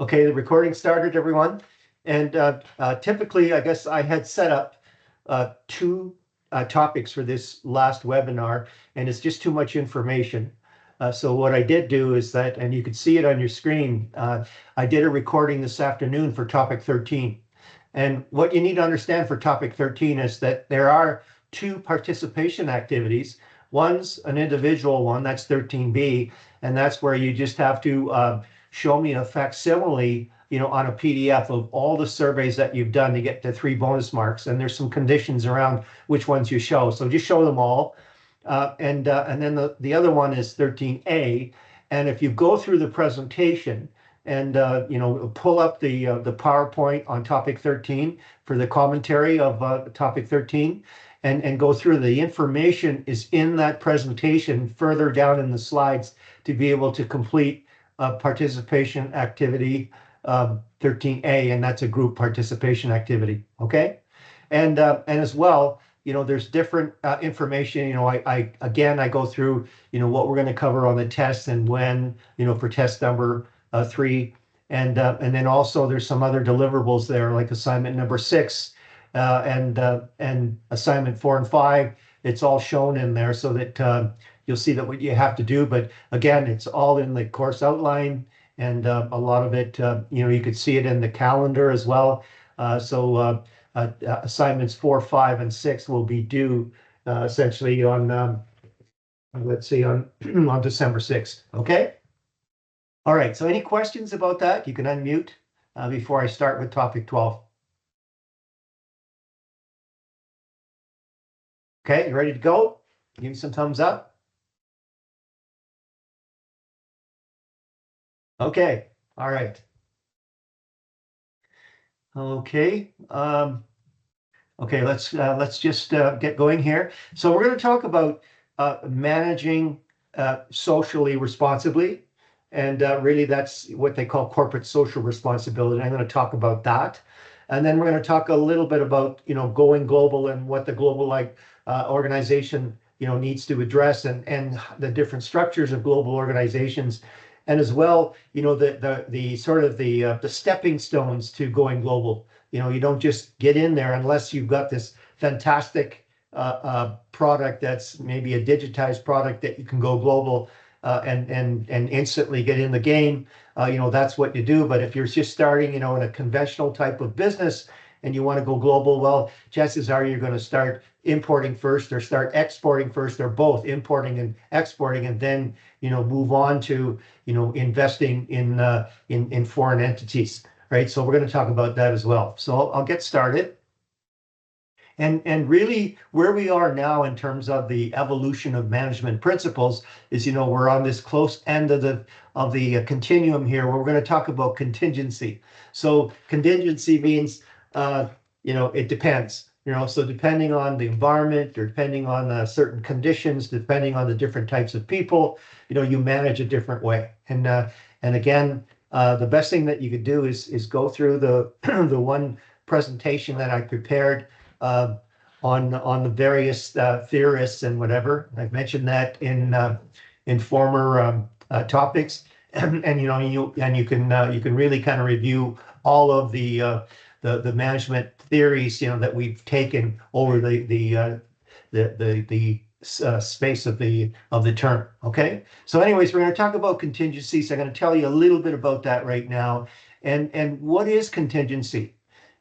Okay, the recording started, everyone. And typically, I guess I had set up two topics for this last webinar, and it's just too much information. So what I did do is that, and you can see it on your screen, I did a recording this afternoon for topic 13. And what you need to understand for topic 13 is that there are two participation activities. One's an individual one, that's 13B, and that's where you just have to show me a facsimile, on a PDF of all the surveys that you've done to get the 3 bonus marks. And there's some conditions around which ones you show. So just show them all. And then the other one is 13A. And if you go through the presentation and pull up the PowerPoint on topic 13 for the commentary of topic 13 and go through, the information is in that presentation further down in the slides to be able to complete participation activity 13A, and that's a group participation activity. Okay, and as well, there's different information. I go through what we're going to cover on the test and when, for test number 3, and then also there's some other deliverables there, like assignment number 6 and assignment 4 and 5. It's all shown in there so that you'll see that what you have to do. But again, it's all in the course outline, and a lot of it, you could see it in the calendar as well. So assignments 4, 5, and 6 will be due essentially on, let's see, on December 6th. Okay. All right. So any questions about that? You can unmute before I start with topic 12. Okay, you ready to go? Give me some thumbs up. Okay, all right. Okay, okay, let's just get going here. So we're going to talk about managing socially responsibly, and really that's what they call corporate social responsibility. I'm going to talk about that, and then we're going to talk a little bit about going global and what the global organization needs to address, and the different structures of global organizations, and as well the sort of the stepping stones to going global. You don't just get in there unless you've got this fantastic product that's maybe a digitized product that you can go global and instantly get in the game. That's what you do. But if you're just starting in a conventional type of business and you want to go global, well, chances are you're going to start importing first or start exporting first, or both, importing and exporting, and then move on to investing in foreign entities, right? So we're going to talk about that as well. So I'll get started. And really where we are now in terms of the evolution of management principles is, we're on this close end of the continuum here, where we're going to talk about contingency. So contingency means it depends. So depending on the environment, or depending on certain conditions, depending on the different types of people, you manage a different way. And again, the best thing that you could do is go through the the one presentation that I prepared on the various theorists and whatever. I've mentioned that in former topics, and you can really kind of review all of the management theories that we've taken over the space of the term. Okay, so anyways, we're going to talk about contingencies. I'm going to tell you a little bit about that right now. And what is contingency?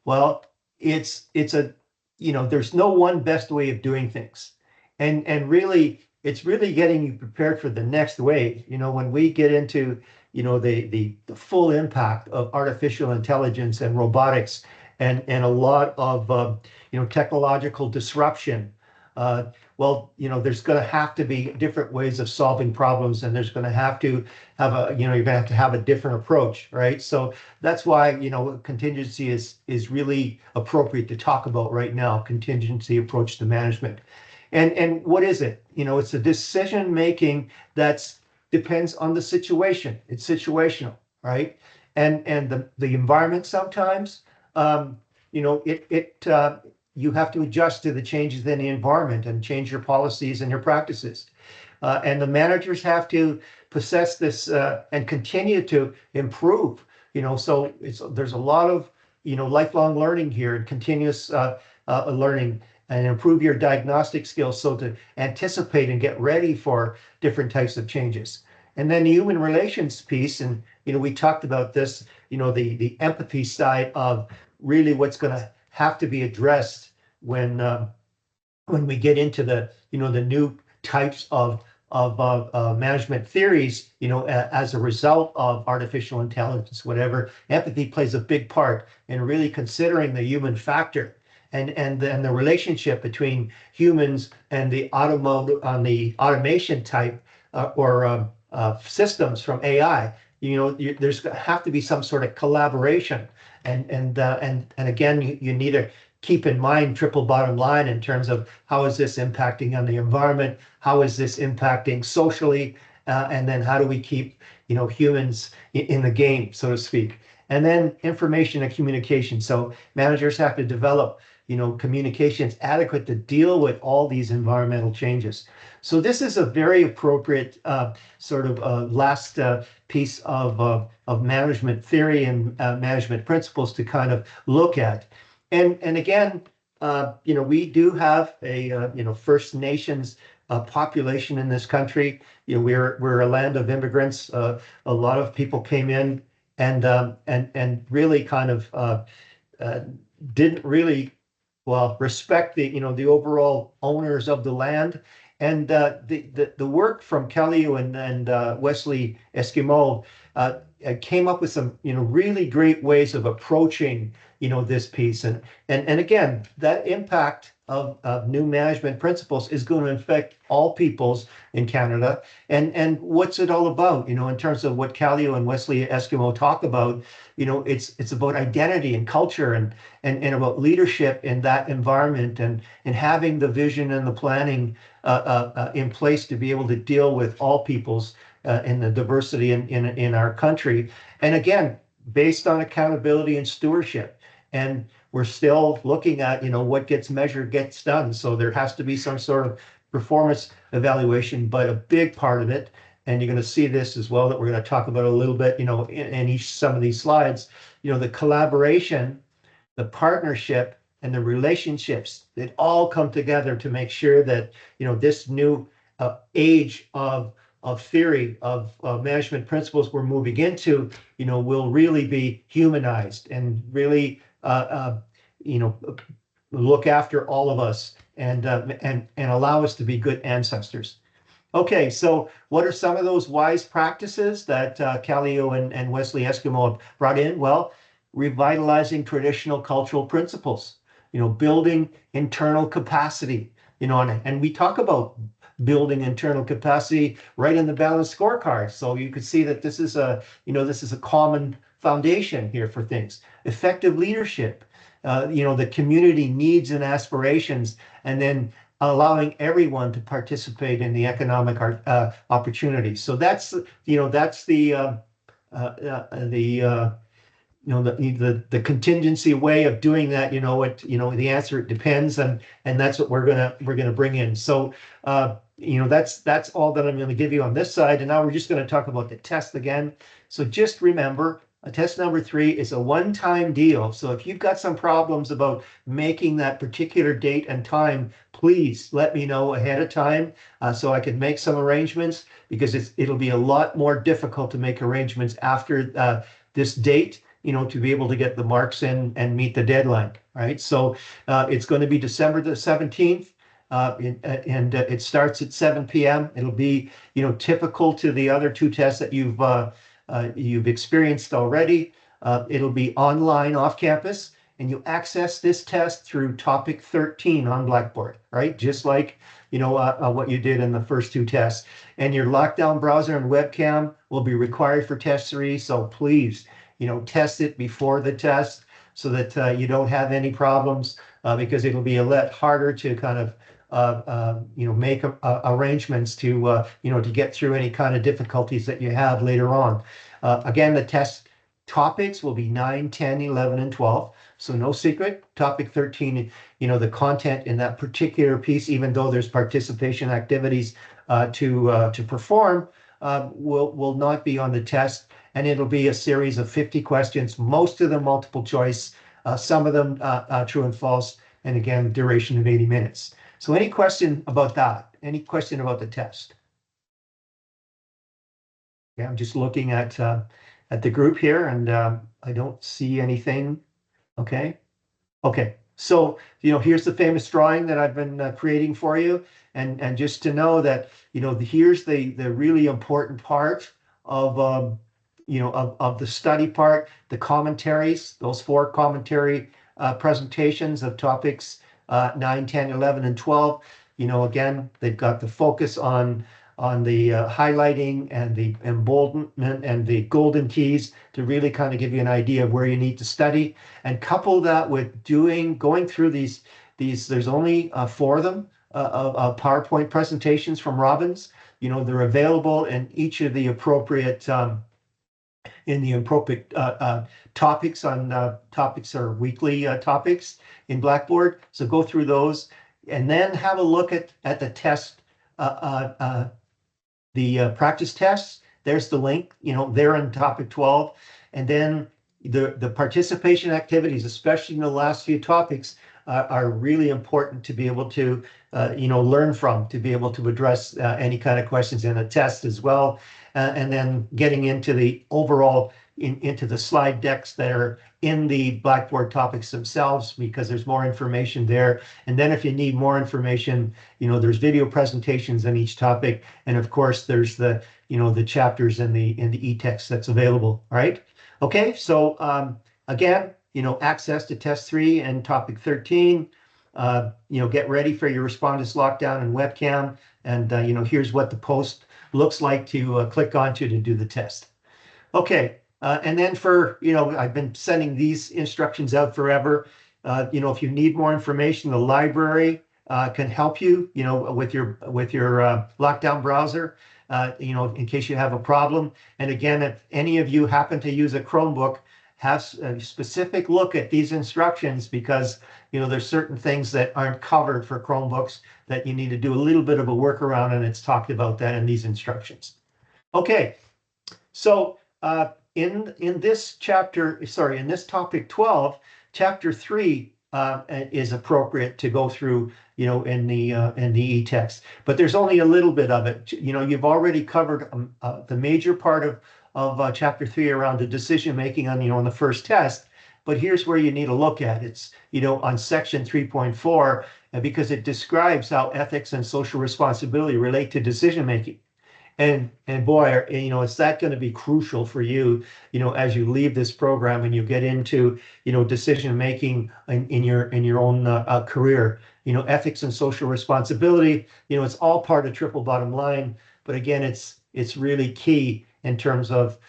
Well, it's a there's no one best way of doing things, and really it's really getting you prepared for the next wave. When we get into the full impact of artificial intelligence and robotics, and a lot of technological disruption, there's going to have to be different ways of solving problems, and there's going to have to have you're going to have to have a different approach, right? So that's why contingency is really appropriate to talk about right now. Contingency approach to management, and what is it? It's a decision making that's depends on the situation. It's situational, right? And the environment sometimes, you have to adjust to the changes in the environment and change your policies and your practices. And the managers have to possess this and continue to improve So there's a lot of, lifelong learning here and continuous learning, and improve your diagnostic skills so to anticipate and get ready for different types of changes. And then the human relations piece, and we talked about this, the empathy side of really what's going to have to be addressed when we get into the new types of management theories, as a result of artificial intelligence, whatever. Empathy plays a big part in really considering the human factor and the relationship between humans and the automation type or systems from AI. There's have to be some sort of collaboration, and again, you need to keep in mind triple bottom line in terms of how is this impacting on the environment, how is this impacting socially, and then how do we keep humans in the game, so to speak. And then information and communication. So managers have to develop communications adequate to deal with all these environmental changes. So this is a very appropriate sort of last piece of management theory and management principles to kind of look at. And again, we do have a First Nations population in this country. We're a land of immigrants. A lot of people came in and really kind of didn't really respect the overall owners of the land. And the work from Kallio and Wesley Eskimo came up with some really great ways of approaching this piece. And again, that impact of new management principles is going to affect all peoples in Canada. And what's it all about? In terms of what Kallio and Wesley Eskimo talk about, it's about identity and culture and about leadership in that environment and having the vision and the planning in place to be able to deal with all peoples in the diversity in our country. And again, based on accountability and stewardship. And we're still looking at, what gets measured gets done. So there has to be some sort of performance evaluation, but a big part of it, and you're going to see this as well, that we're going to talk about a little bit, in some of these slides, the collaboration, the partnership, and the relationships that all come together to make sure that, this new age of theory of management principles we're moving into, will really be humanized and really, look after all of us and allow us to be good ancestors. Okay, so what are some of those wise practices that Kallio and Wesley Eskimo have brought in? Well, revitalizing traditional cultural principles, building internal capacity, and we talk about building internal capacity right in the balanced scorecard. So you could see that this is a common foundation here for things. Effective leadership, the community needs and aspirations, and then allowing everyone to participate in the economic opportunities. So that's the contingency way of doing that. The answer, it depends, and that's what we're gonna bring in. So that's all that I'm going to give you on this side. And now we're just going to talk about the test again. So just remember, test number 3 is a one-time deal. So if you've got some problems about making that particular date and time, please let me know ahead of time so I can make some arrangements, because it'll be a lot more difficult to make arrangements after this date, to be able to get the marks in and meet the deadline. Right. So it's going to be December the 17th. And it starts at 7 p.m. It'll be, typical to the other 2 tests that you've experienced already. It'll be online off campus, and you access this test through topic 13 on Blackboard, right? Just like, what you did in the first 2 tests. And your lockdown browser and webcam will be required for test 3. So please, test it before the test so that you don't have any problems, because it'll be a lot harder to kind of make arrangements to get through any kind of difficulties that you have later on. Again, the test topics will be 9, 10, 11, and 12. So no secret. Topic 13, the content in that particular piece, even though there's participation activities to perform, will not be on the test. and it'll be a series of 50 questions, most of them multiple choice, some of them true and false, and again, duration of 80 minutes. So any question about that? Any question about the test? Yeah, I'm just looking at the group here, and I don't see anything. Okay. Okay. So, here's the famous drawing that I've been creating for you. And just to know that, here's the really important part of, of the study part, the commentaries, those 4 commentary presentations of topics 9, 10, 11, and 12. Again, they've got the focus on the highlighting and the emboldenment and the golden keys to really kind of give you an idea of where you need to study, and couple that with going through these, there's only 4 of them, PowerPoint presentations from Robbins. They're available in each of the appropriate topics topics or weekly topics in Blackboard. So go through those and then have a look at the test, the practice tests. There's the link, they're in topic 12. And then the participation activities, especially in the last few topics, are really important to be able to, learn from, to be able to address any kind of questions in a test as well. And then getting into the overall, into the slide decks that are in the Blackboard topics themselves, because there's more information there. And then if you need more information, there's video presentations on each topic. And of course, there's the, the chapters in the e-text that's available. All right. Okay. So again, access to test 3 and topic 13. Get ready for your respondents lockdown and webcam. And, here's what the post looks like to click onto to do the test. Okay. And then I've been sending these instructions out forever. If you need more information, the library can help you, with your lockdown browser, in case you have a problem. And again, if any of you happen to use a Chromebook, have a specific look at these instructions, because, there's certain things that aren't covered for Chromebooks that you need to do a little bit of a workaround, and it's talked about that in these instructions. Okay, so in this topic 12, chapter 3 is appropriate to go through, in the e-text, but there's only a little bit of it. You've already covered the major part of chapter 3 around the decision making on the first test. But here's where you need to look at. It's, on section 3.4, because it describes how ethics and social responsibility relate to decision making. And boy, is that going to be crucial for you, as you leave this program and you get into, decision making in your own career. Ethics and social responsibility, it's all part of triple bottom line. But again, it's really key in terms of,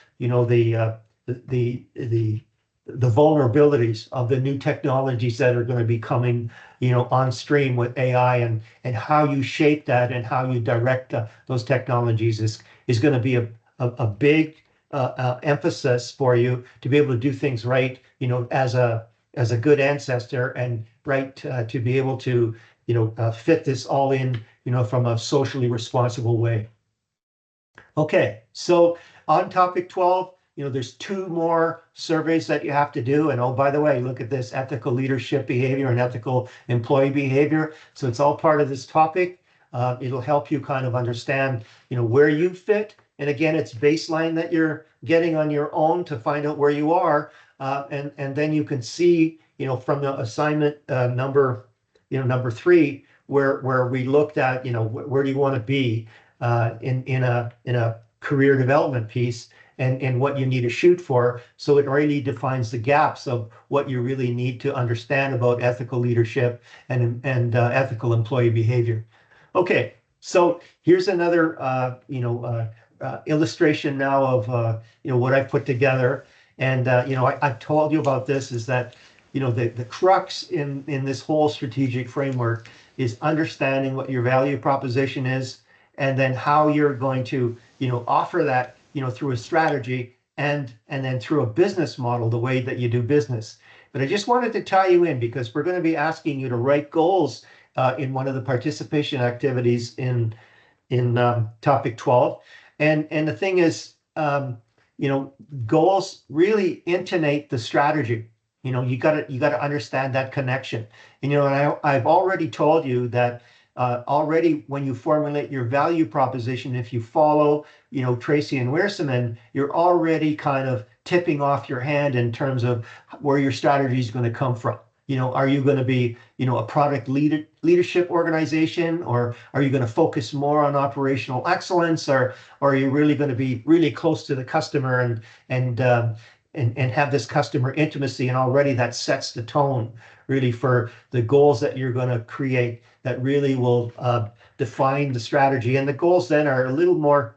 the vulnerabilities of the new technologies that are going to be coming, on stream with AI, and how you shape that and how you direct those technologies is going to be a big emphasis for you to be able to do things right, as a good ancestor, and right to be able to, fit this all in, from a socially responsible way. Okay, so on topic 12, there's 2 more surveys that you have to do. And oh, by the way, look at this: ethical leadership behavior and ethical employee behavior. So it's all part of this topic. It'll help you kind of understand, where you fit. And again, it's baseline that you're getting on your own to find out where you are. And then you can see, from the assignment number 3, where we looked at, where do you want to be in a career development piece, and what you need to shoot for. So it really defines the gaps of what you really need to understand about ethical leadership and ethical employee behavior. Okay, so here's another illustration now of what I've put together. And I've told you about this, is that the crux in this whole strategic framework is understanding what your value proposition is, and then how you're going to offer that through a strategy, and then through a business model, the way that you do business. But I just wanted to tie you in, because we're going to be asking you to write goals in one of the participation activities in topic 12. And the thing is, goals really intonate the strategy. You got to understand that connection. And I've already told you that already when you formulate your value proposition, if you follow, Tracy and Weerseman, you're already kind of tipping off your hand in terms of where your strategy is going to come from. Are you going to be, a product leadership organization, or are you going to focus more on operational excellence, or are you really going to be really close to the customer and have this customer intimacy? And already that sets the tone really for the goals that you're going to create that really will define the strategy. And the goals then are a little more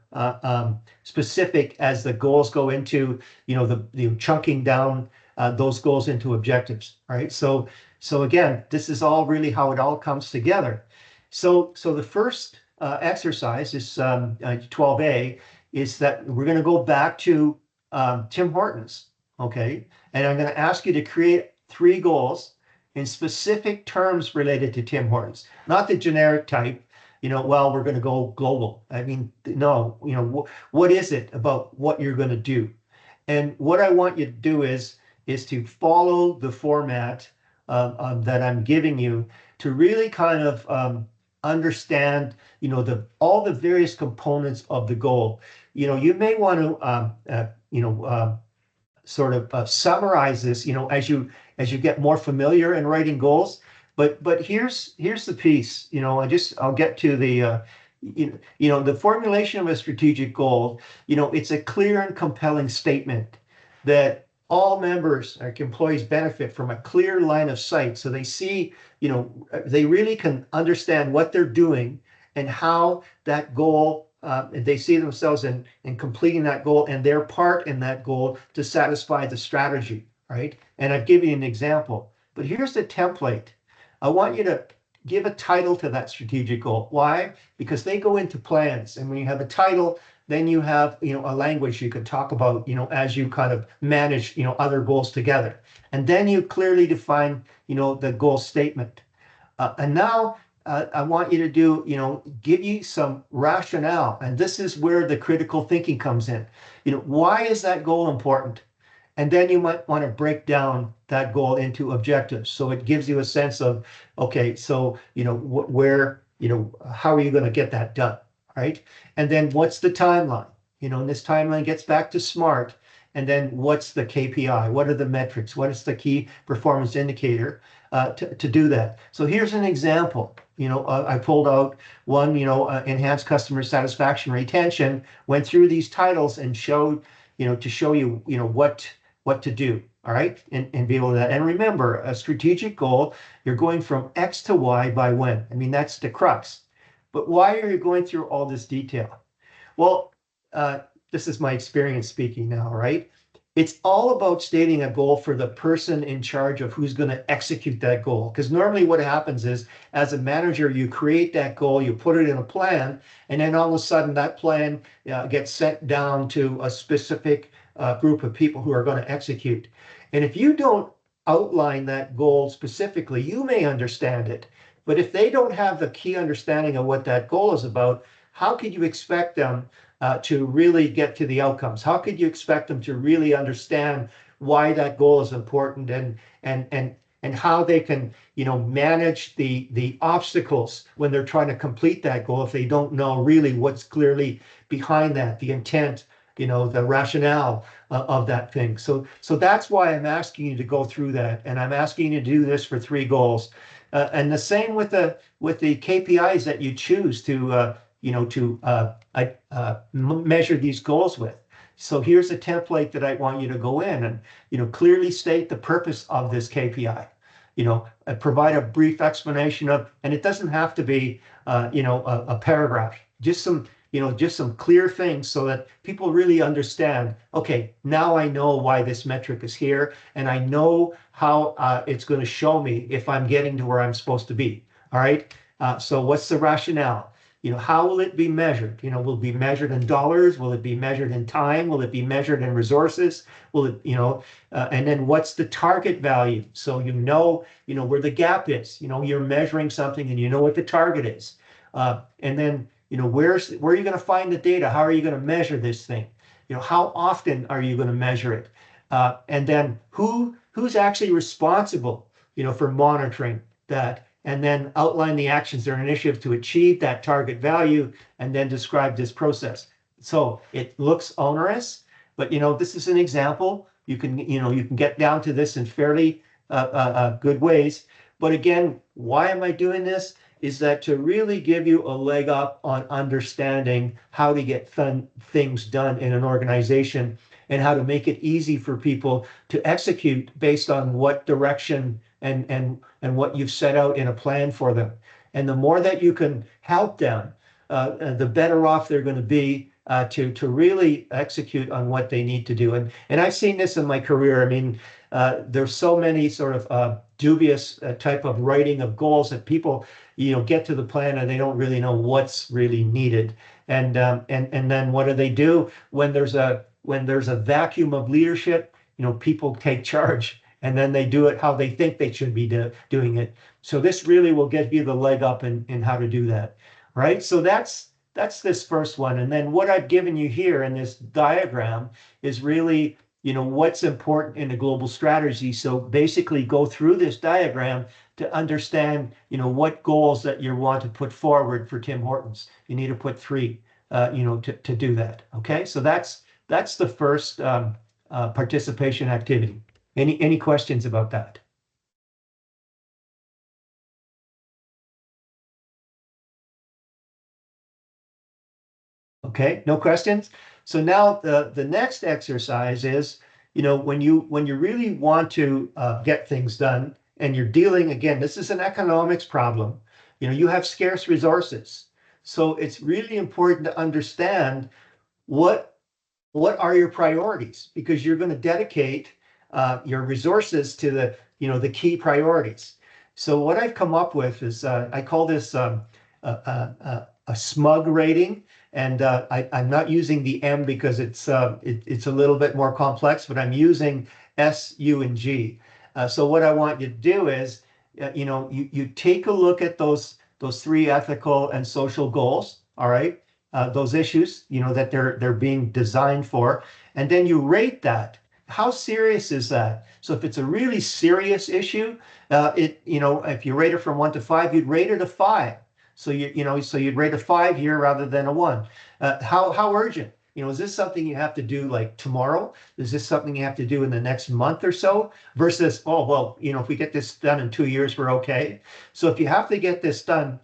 specific as the goals go into, the chunking down those goals into objectives, right? So again, this is all really how it all comes together. So the first exercise is 12A, is that we're going to go back to Tim Hortons, okay? And I'm going to ask you to create 3 goals in specific terms related to Tim Hortons, not the generic type, well, we're going to go global. I mean, no, what is it about what you're going to do? And what I want you to do is to follow the format that I'm giving you to really kind of understand, all the various components of the goal. You may want to, sort of summarize this, as you get more familiar in writing goals. But here's the piece. I'll get to the the formulation of a strategic goal. It's a clear and compelling statement that all members, like employees, benefit from a clear line of sight, so they see, they really can understand what they're doing and how that goal, they see themselves in completing that goal and their part in that goal to satisfy the strategy, right? And I've given you an example, but here's the template. I want you to give a title to that strategic goal. Why? Because they go into plans, and when you have a title, then you have, a language you could talk about, as you kind of manage, other goals together. And then you clearly define, the goal statement. And now I want you to do, give you some rationale. And this is where the critical thinking comes in. Why is that goal important? And then you might want to break down that goal into objectives. So it gives you a sense of, okay, so, where, how are you going to get that done? Right? And then what's the timeline? And this timeline gets back to SMART. And then what's the KPI? What are the metrics? What is the key performance indicator to do that? So here's an example. I pulled out one, enhanced customer satisfaction retention, went through these titles and showed, to show you, what to do. All right. And be able to, and remember, a strategic goal, you're going from X to Y by when? I mean, that's the crux. But why are you going through all this detail? Well, this is my experience speaking now, right? It's all about stating a goal for the person in charge of who's going to execute that goal. Because normally what happens is, as a manager, you create that goal, you put it in a plan, and then all of a sudden that plan gets sent down to a specific group of people who are going to execute. And if you don't outline that goal specifically, you may understand it. But if they don't have the key understanding of what that goal is about, how could you expect them to really get to the outcomes? How could you expect them to really understand why that goal is important and how they can, manage the obstacles when they're trying to complete that goal if they don't know really what's clearly behind that, the intent, the rationale of that thing. So that's why I'm asking you to go through that, and I'm asking you to do this for 3 goals. And the same with the KPIs that you choose to measure these goals with. So here's a template that I want you to go in and clearly state the purpose of this KPI. Provide a brief explanation of, and it doesn't have to be a paragraph. Just some clear things so that people really understand, okay, now I know why this metric is here, and I know how it's going to show me if I'm getting to where I'm supposed to be. All right. So what's the rationale? How will it be measured? Will it be measured in dollars? Will it be measured in time? Will it be measured in resources? Will it, and then what's the target value? So where the gap is. You're measuring something and you know what the target is. And then where are you going to find the data? How are you going to measure this thing? how often are you going to measure it? And then who's actually responsible, for monitoring that, and then outline the actions or initiatives to achieve that target value, and then describe this process. So it looks onerous, but this is an example. You can get down to this in fairly good ways. But again, why am I doing this? Is that to really give you a leg up on understanding how to get things done in an organization, and how to make it easy for people to execute based on what direction and what you've set out in a plan for them. And the more that you can help them, the better off they're going to be to really execute on what they need to do. And I've seen this in my career. I mean, there's so many sort of dubious type of writing of goals that people, get to the plan and they don't really know what's really needed. And then what do? When there's a vacuum of leadership, people take charge, and then they do it how they think they should be doing it. So this really will give you the leg up in how to do that, right? So that's this first one. And then what I've given you here in this diagram is really, what's important in a global strategy. So basically go through this diagram to understand, what goals that you want to put forward for Tim Hortons. You need to put 3, to do that. Okay, so that's the first participation activity. Any questions about that? Okay, no questions? So now the next exercise is, when you really want to get things done, and you're dealing, again, this is an economics problem, you have scarce resources. So it's really important to understand what are your priorities, because you're going to dedicate your resources to the key priorities. So what I've come up with is, I call this a smug rating. And I'm not using the M because it's a little bit more complex, but I'm using S, U, and G. So what I want you to do is, you take a look at those 3 ethical and social goals, all right? Those issues, that they're being designed for, and then you rate that. How serious is that? So if it's a really serious issue, if you rate it from 1 to 5, you'd rate it a 5. So so you'd rate a 5 here rather than a 1. How urgent? Is this something you have to do like tomorrow? Is this something you have to do in the next month or so? Versus, oh, well, if we get this done in 2 years, we're okay. So if you have to get this done,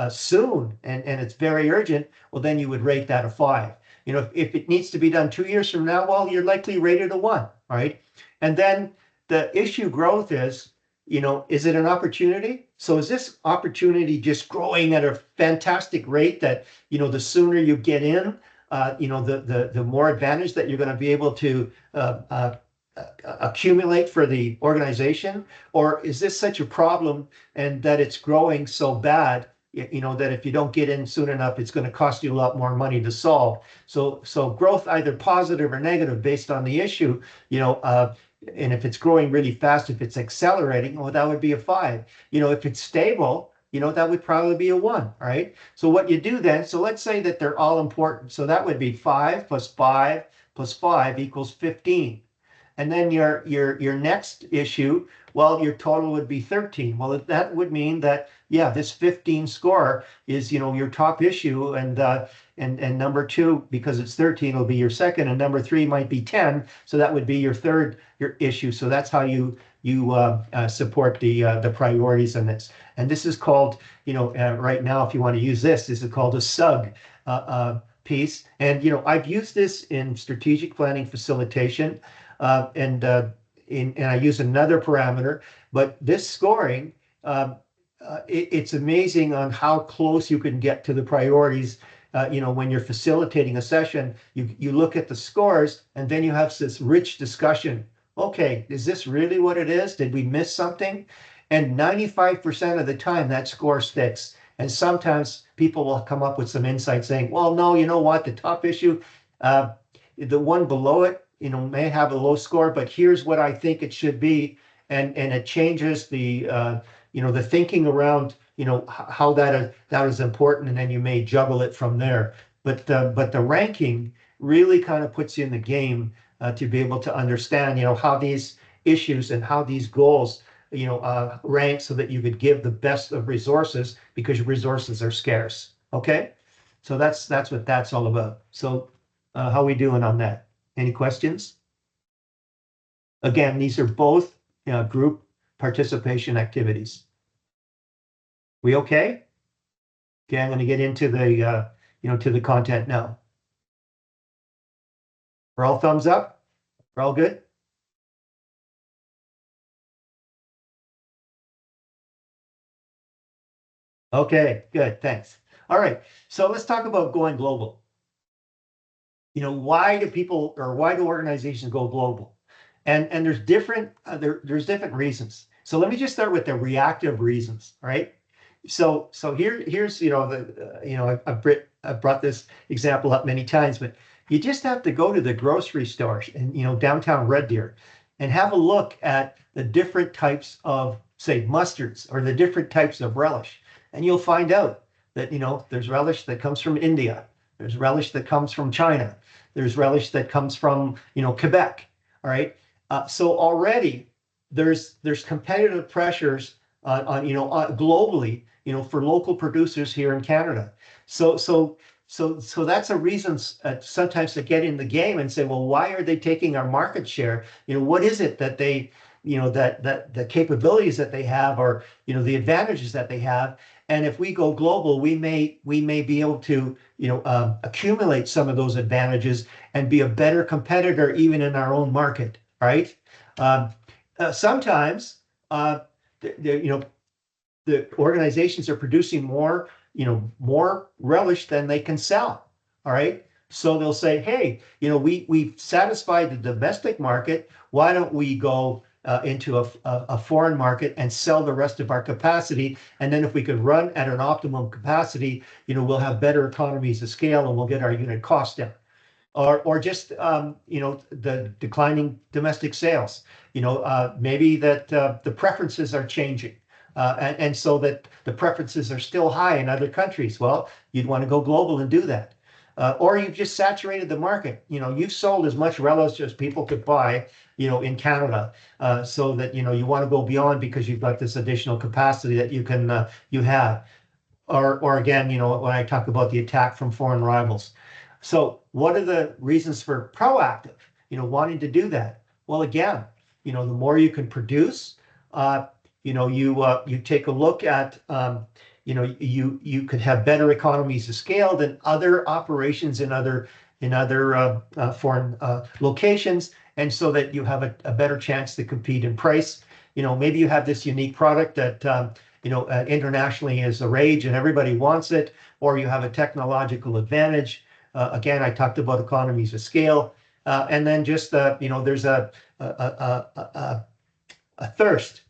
soon, and it's very urgent, well, then you would rate that a 5. If it needs to be done 2 years from now, well, you're likely rated a 1, right? And then the issue growth is, is it an opportunity? So is this opportunity just growing at a fantastic rate that, the sooner you get in, the more advantage that you're going to be able to accumulate for the organization? Or is this such a problem and that it's growing so bad, that if you don't get in soon enough, it's going to cost you a lot more money to solve? So growth, either positive or negative based on the issue, and if it's growing really fast, if it's accelerating, well, that would be a 5. If it's stable, that would probably be a 1, right? So what you do then, so let's say that they're all important. So that would be 5 plus 5 plus 5 equals 15. And then your next issue, well, your total would be 13. Well, that would mean that, yeah, this 15 score is, your top issue, and number 2, because it's 13, will be your second, and number 3 might be 10. So that would be your third issue. So that's how you support the priorities in this. And this is called, right now, if you want to use this is called a SUG piece. And, I've used this in strategic planning facilitation. And I use another parameter, but this scoring, it's amazing on how close you can get to the priorities. When you're facilitating a session, you look at the scores, and then you have this rich discussion. Okay, is this really what it is? Did we miss something? And 95% of the time that score sticks. And sometimes people will come up with some insight saying, well, no, you know what, the top issue, the one below it, may have a low score, but here's what I think it should be. And it changes the, the thinking around, how that is important, and then you may juggle it from there. But the ranking really kind of puts you in the game to be able to understand, how these issues and how these goals, rank so that you could give the best of resources because your resources are scarce. Okay, so that's what that's all about. So how are we doing on that? Any questions? Again, these are both group participation activities. We okay? Okay, I'm going to get into the to the content now. We're all thumbs up? We're all good? Okay, good, thanks. All right, so let's talk about going global. Why do people or why do organizations go global? And there's different there's different reasons. So let me just start with the reactive reasons, right? So here's I've brought this example up many times, but you just have to go to the grocery store and downtown Red Deer and have a look at the different types of, say, mustards or the different types of relish, and you'll find out that there's relish that comes from India, there's relish that comes from China, there's relish that comes from Quebec. All right, so already there's competitive pressures globally, for local producers here in Canada. So that's a reason sometimes to get in the game and say, well, why are they taking our market share? What is it that they, that the capabilities that they have, or the advantages that they have? And if we go global, we may be able to accumulate some of those advantages and be a better competitor even in our own market, right? Sometimes the organizations are producing more relish than they can sell. All right. So they'll say, hey, we've satisfied the domestic market. Why don't we go into a foreign market and sell the rest of our capacity? And then if we could run at an optimum capacity, we'll have better economies of scale and we'll get our unit cost down. Or just the declining domestic sales. Maybe that the preferences are changing, and so that the preferences are still high in other countries. Well, you'd want to go global and do that. Or you've just saturated the market. You've sold as much relish as people could buy, in Canada, so that you want to go beyond because you've got this additional capacity that you have. Or again, when I talk about the attack from foreign rivals. So what are the reasons for proactive, wanting to do that? Well, again, the more you can produce, you take a look at, you could have better economies of scale than other operations in other foreign locations, and so that you have a better chance to compete in price. Maybe you have this unique product that internationally is a rage and everybody wants it, or you have a technological advantage. Again, I talked about economies of scale, and then just there's a thirst,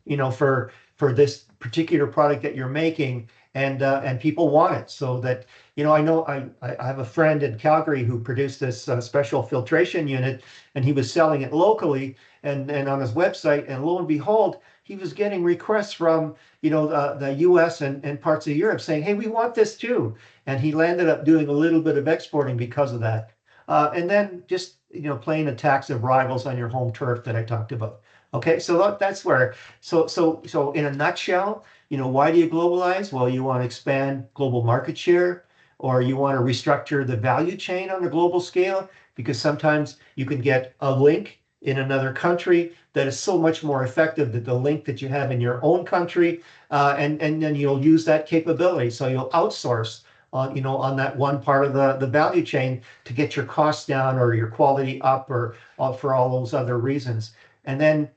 for this particular product that you're making, and people want it. So that I know I have a friend in Calgary who produced this special filtration unit, and he was selling it locally and on his website, and lo and behold, he was getting requests from the U.S. and parts of Europe saying, hey, we want this too. And he landed up doing a little bit of exporting because of that. And then just playing attacks of rivals on your home turf that I talked about. Okay, so that's where. So in a nutshell, why do you globalize? Well, you want to expand global market share, or you want to restructure the value chain on a global scale, because sometimes you can get a link in another country that is so much more effective than the link that you have in your own country, and then you'll use that capability. So you'll outsource on that one part of the value chain to get your costs down or your quality up, or for all those other reasons. And then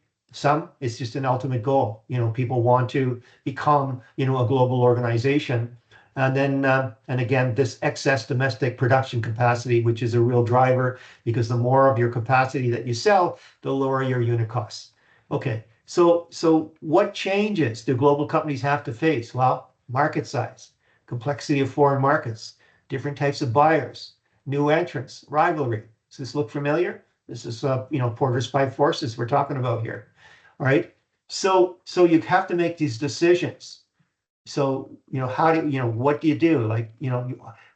it's just an ultimate goal. People want to become a global organization. And then, and again, this excess domestic production capacity, which is a real driver, because the more of your capacity that you sell, the lower your unit costs. Okay, so what changes do global companies have to face? Well, market size, complexity of foreign markets, different types of buyers, new entrants, rivalry. Does this look familiar? This is, Porter's five forces we're talking about here. All right, so you have to make these decisions. So, how do what do you do? Like,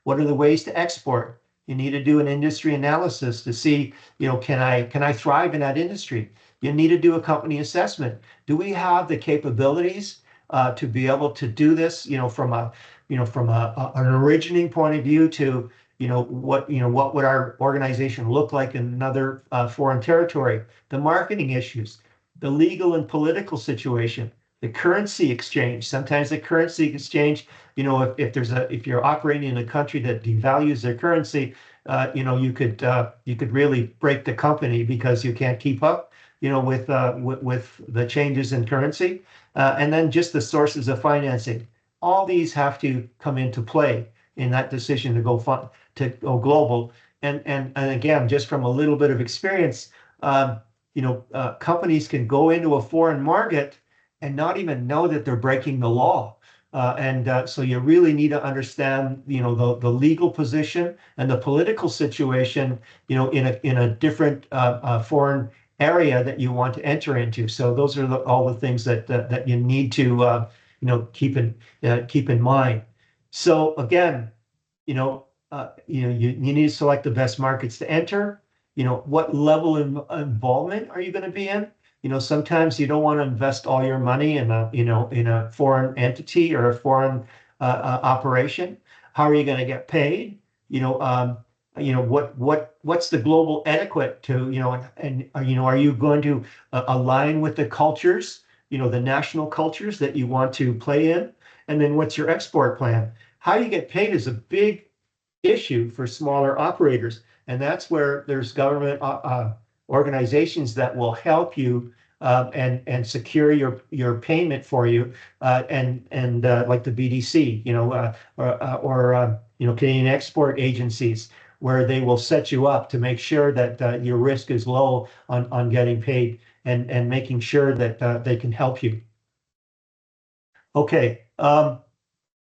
what are the ways to export? You need to do an industry analysis to see, can I thrive in that industry? You need to do a company assessment. Do we have the capabilities to be able to do this, from an originating point of view to, what would our organization look like in another foreign territory? The marketing issues, the legal and political situation, the currency exchange. Sometimes the currency exchange, if you're operating in a country that devalues their currency, you could really break the company because you can't keep up, with the changes in currency, and then just the sources of financing. All these have to come into play in that decision to go global. And again, just from a little bit of experience, companies can go into a foreign market and not even know that they're breaking the law. And so you really need to understand, the legal position and the political situation, in a different foreign area that you want to enter into. So those are all the things that you need to, keep in mind. So again, you need to select the best markets to enter. What level of involvement are you going to be in? Sometimes you don't want to invest all your money in a foreign entity or a foreign operation. How are you going to get paid? What's the global etiquette to, and are you going to align with the cultures, the national cultures that you want to play in? And then what's your export plan? How you get paid is a big issue for smaller operators. And that's where there's government organizations that will help you and secure your payment for you, and like the BDC, or Canadian export agencies, where they will set you up to make sure that your risk is low on getting paid, and making sure that they can help you. Okay.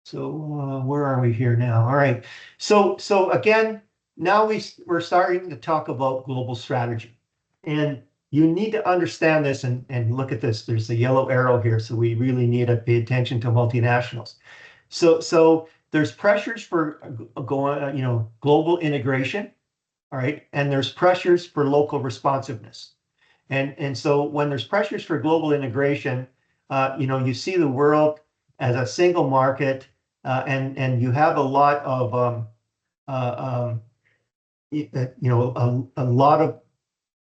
So where are we here now? All right. So again, now we're starting to talk about global strategy, and you need to understand this and look at this. There's a yellow arrow here, so we really need to pay attention to multinationals. So there's pressures for global integration, all right, and there's pressures for local responsiveness. And so when there's pressures for global integration, you see the world as a single market, and you have a lot of a lot of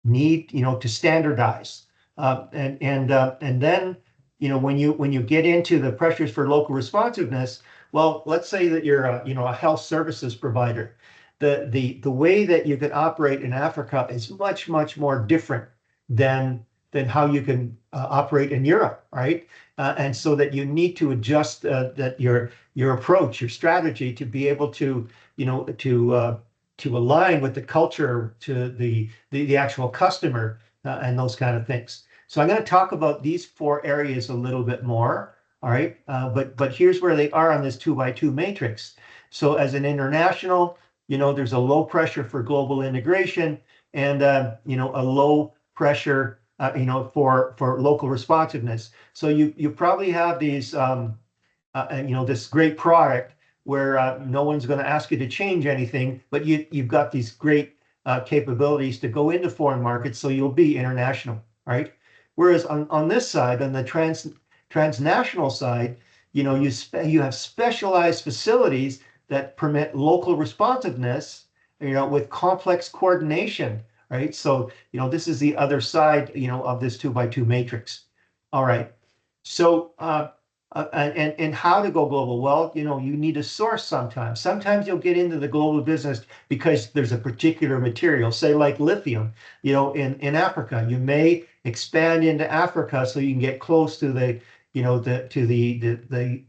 need, to standardize, and then, when you get into the pressures for local responsiveness, well, let's say that you're a health services provider. The way that you can operate in Africa is much more different than how you can operate in Europe, right? And so that you need to adjust that your approach, your strategy, to be able to to align with the culture, to the actual customer, and those kind of things. So I'm going to talk about these 4 areas a little bit more. All right, but here's where they are on this 2x2 matrix. So as an international, there's a low pressure for global integration, and a low pressure, for local responsiveness. So you probably have these, this great product where no one's going to ask you to change anything, but you've got these great capabilities to go into foreign markets, so you'll be international, right? Whereas on this side, on the transnational side, you have specialized facilities that permit local responsiveness, with complex coordination, right? So, this is the other side, of this 2x2 matrix. All right. So, and how to go global? Well, you need to source sometimes. Sometimes you'll get into the global business because there's a particular material, say like lithium, in Africa. You may expand into Africa so you can get close to the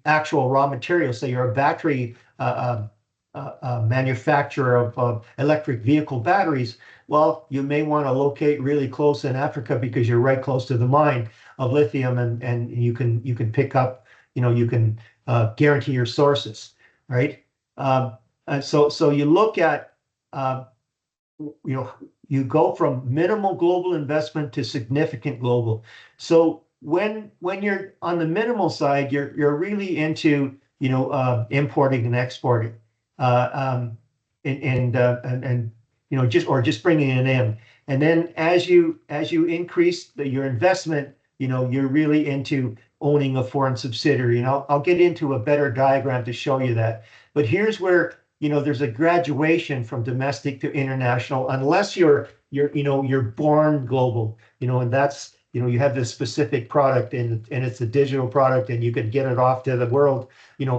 actual raw material. Say you're a battery manufacturer of electric vehicle batteries. Well, you may want to locate really close in Africa because you're right close to the mine of lithium, and you can pick up, you can guarantee your sources, right? And so you look at, you go from minimal global investment to significant global. So when you're on the minimal side, you're really into, importing and exporting. and just bringing it in. And then as you increase your investment, you're really into owning a foreign subsidiary. And I'll get into a better diagram to show you that. But here's where there's a graduation from domestic to international, unless you're born global, and that's you have this specific product and it's a digital product and you can get it off to the world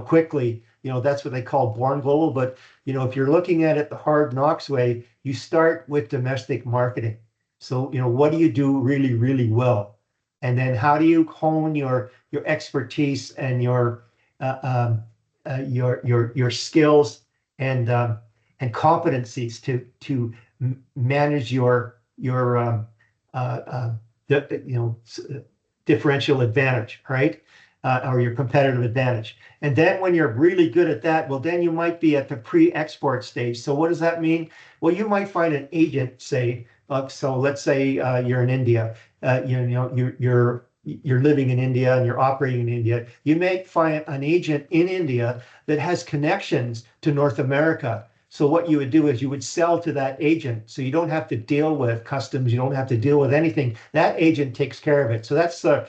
quickly. That's what they call born global. But if you're looking at it the hard knocks way, you start with domestic marketing. So what do you do really, really well, and then how do you hone your expertise and your skills and competencies to manage your differential advantage, right? Or your competitive advantage. And then when you're really good at that, well, then you might be at the pre-export stage. So what does that mean? Well, you might find an agent, say, so let's say you're in India, you're living in India and you're operating in India. You may find an agent in India that has connections to North America. So what you would do is you would sell to that agent. So you don't have to deal with customs. You don't have to deal with anything. That agent takes care of it. So that's the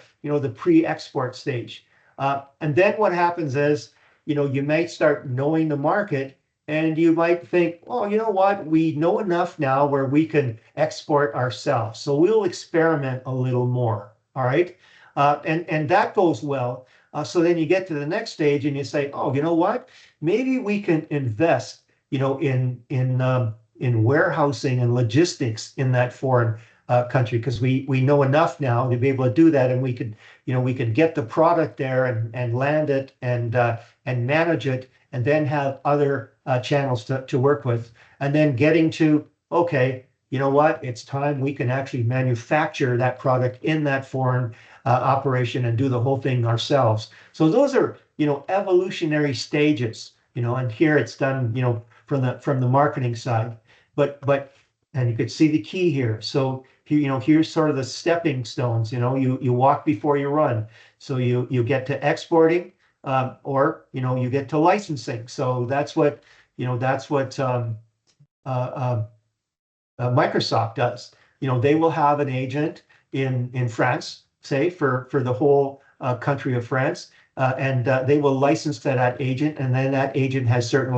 pre-export stage. And then what happens is, you might start knowing the market and you might think, well, you know what? We know enough now where we can export ourselves. So we'll experiment a little more. All right. And that goes well. So then you get to the next stage and you say, oh, you know what? Maybe we can invest in warehousing and logistics in that foreign country, because we know enough now to be able to do that, and we could get the product there and land it and manage it, and then have other channels to work with, and then getting to, okay, you know what, it's time we can actually manufacture that product in that foreign operation and do the whole thing ourselves. So those are evolutionary stages, and here it's done from the marketing side, but and you could see the key here. So here's sort of the stepping stones. You walk before you run. So you get to exporting, or you get to licensing. So that's what Microsoft does. They will have an agent in France, say for the whole country of France. And they will license to that agent, and then that agent has certain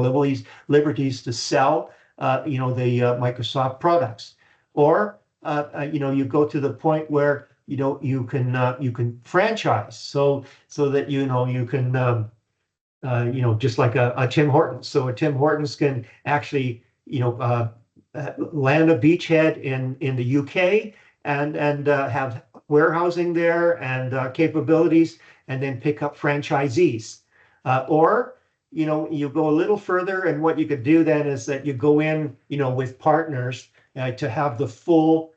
liberties to sell, the Microsoft products. Or you go to the point where you can franchise, so that you can just like a Tim Hortons. So a Tim Hortons can actually land a beachhead in the UK and have warehousing there and capabilities, and then pick up franchisees. Or you go a little further, and what you could do then is that you go in with partners to have the full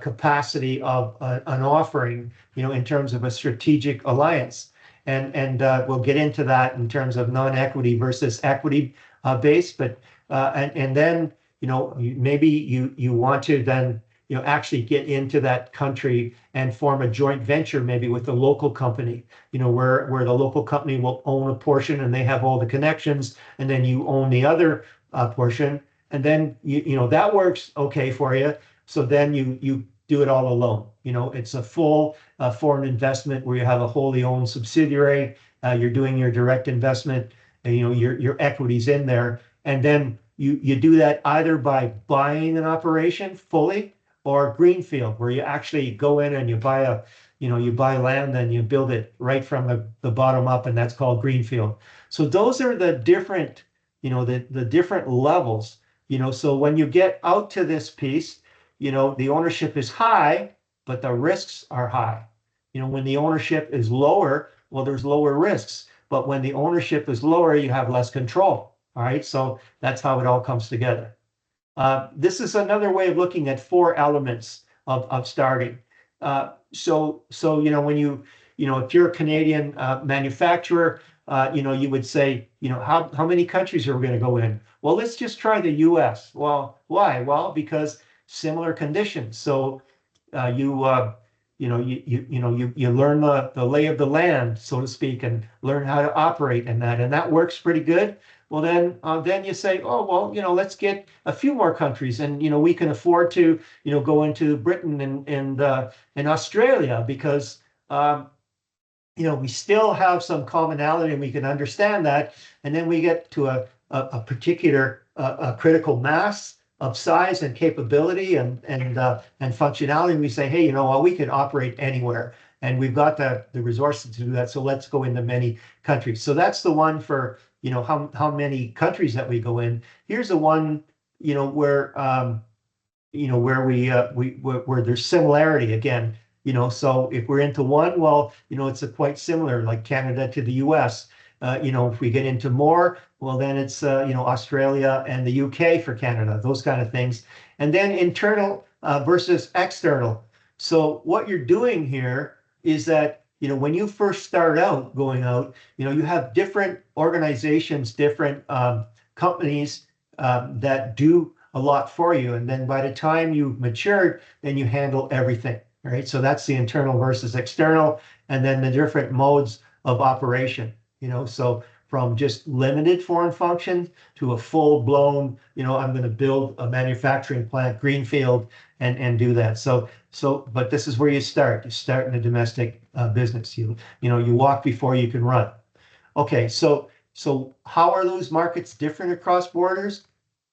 capacity of an offering in terms of a strategic alliance. And we'll get into that in terms of non-equity versus equity based. But and then maybe you want to then actually get into that country and form a joint venture, maybe with the local company, where the local company will own a portion and they have all the connections, and then you own the other portion, and then that works okay for you. So then you do it all alone. It's a full foreign investment where you have a wholly owned subsidiary. You're doing your direct investment, and your equity's in there, and then you do that either by buying an operation fully, or greenfield, where you actually go in and you buy land and you build it right from the bottom up, and that's called greenfield. So those are the different, the different levels. So when you get out to this piece, the ownership is high, but the risks are high. When the ownership is lower, well, there's lower risks. But when the ownership is lower, you have less control. All right, so that's how it all comes together. This is another way of looking at four elements of starting. So when if you're a Canadian manufacturer, you would say, how many countries are we going to go in? Well, let's just try the U.S. Well, why? Well, because similar conditions. So you learn the lay of the land, so to speak, and learn how to operate in that, and that works pretty good. well, then you say, oh, well, let's get a few more countries, and we can afford to go into Britain and Australia because um, we still have some commonality and we can understand that. And then we get to a particular a critical mass of size and capability and functionality. And we say, hey, well, we can operate anywhere and we've got the resources to do that. So let's go into many countries. So that's the one for, how many countries that we go in. Here's the one, where, where there's similarity again. So if we're into one, well, it's quite similar, like Canada to the US. If we get into more, well, then it's, Australia and the UK for Canada, those kind of things. And then internal versus external. So what you're doing here is that, when you first start out going out, you have different organizations, different companies that do a lot for you. And then by the time you've matured, then you handle everything. Right. So that's the internal versus external, and then the different modes of operation, so from just limited foreign function to a full blown, I'm going to build a manufacturing plant, greenfield, and do that. But this is where you start. You start in a domestic business. You walk before you can run. Okay. So how are those markets different across borders?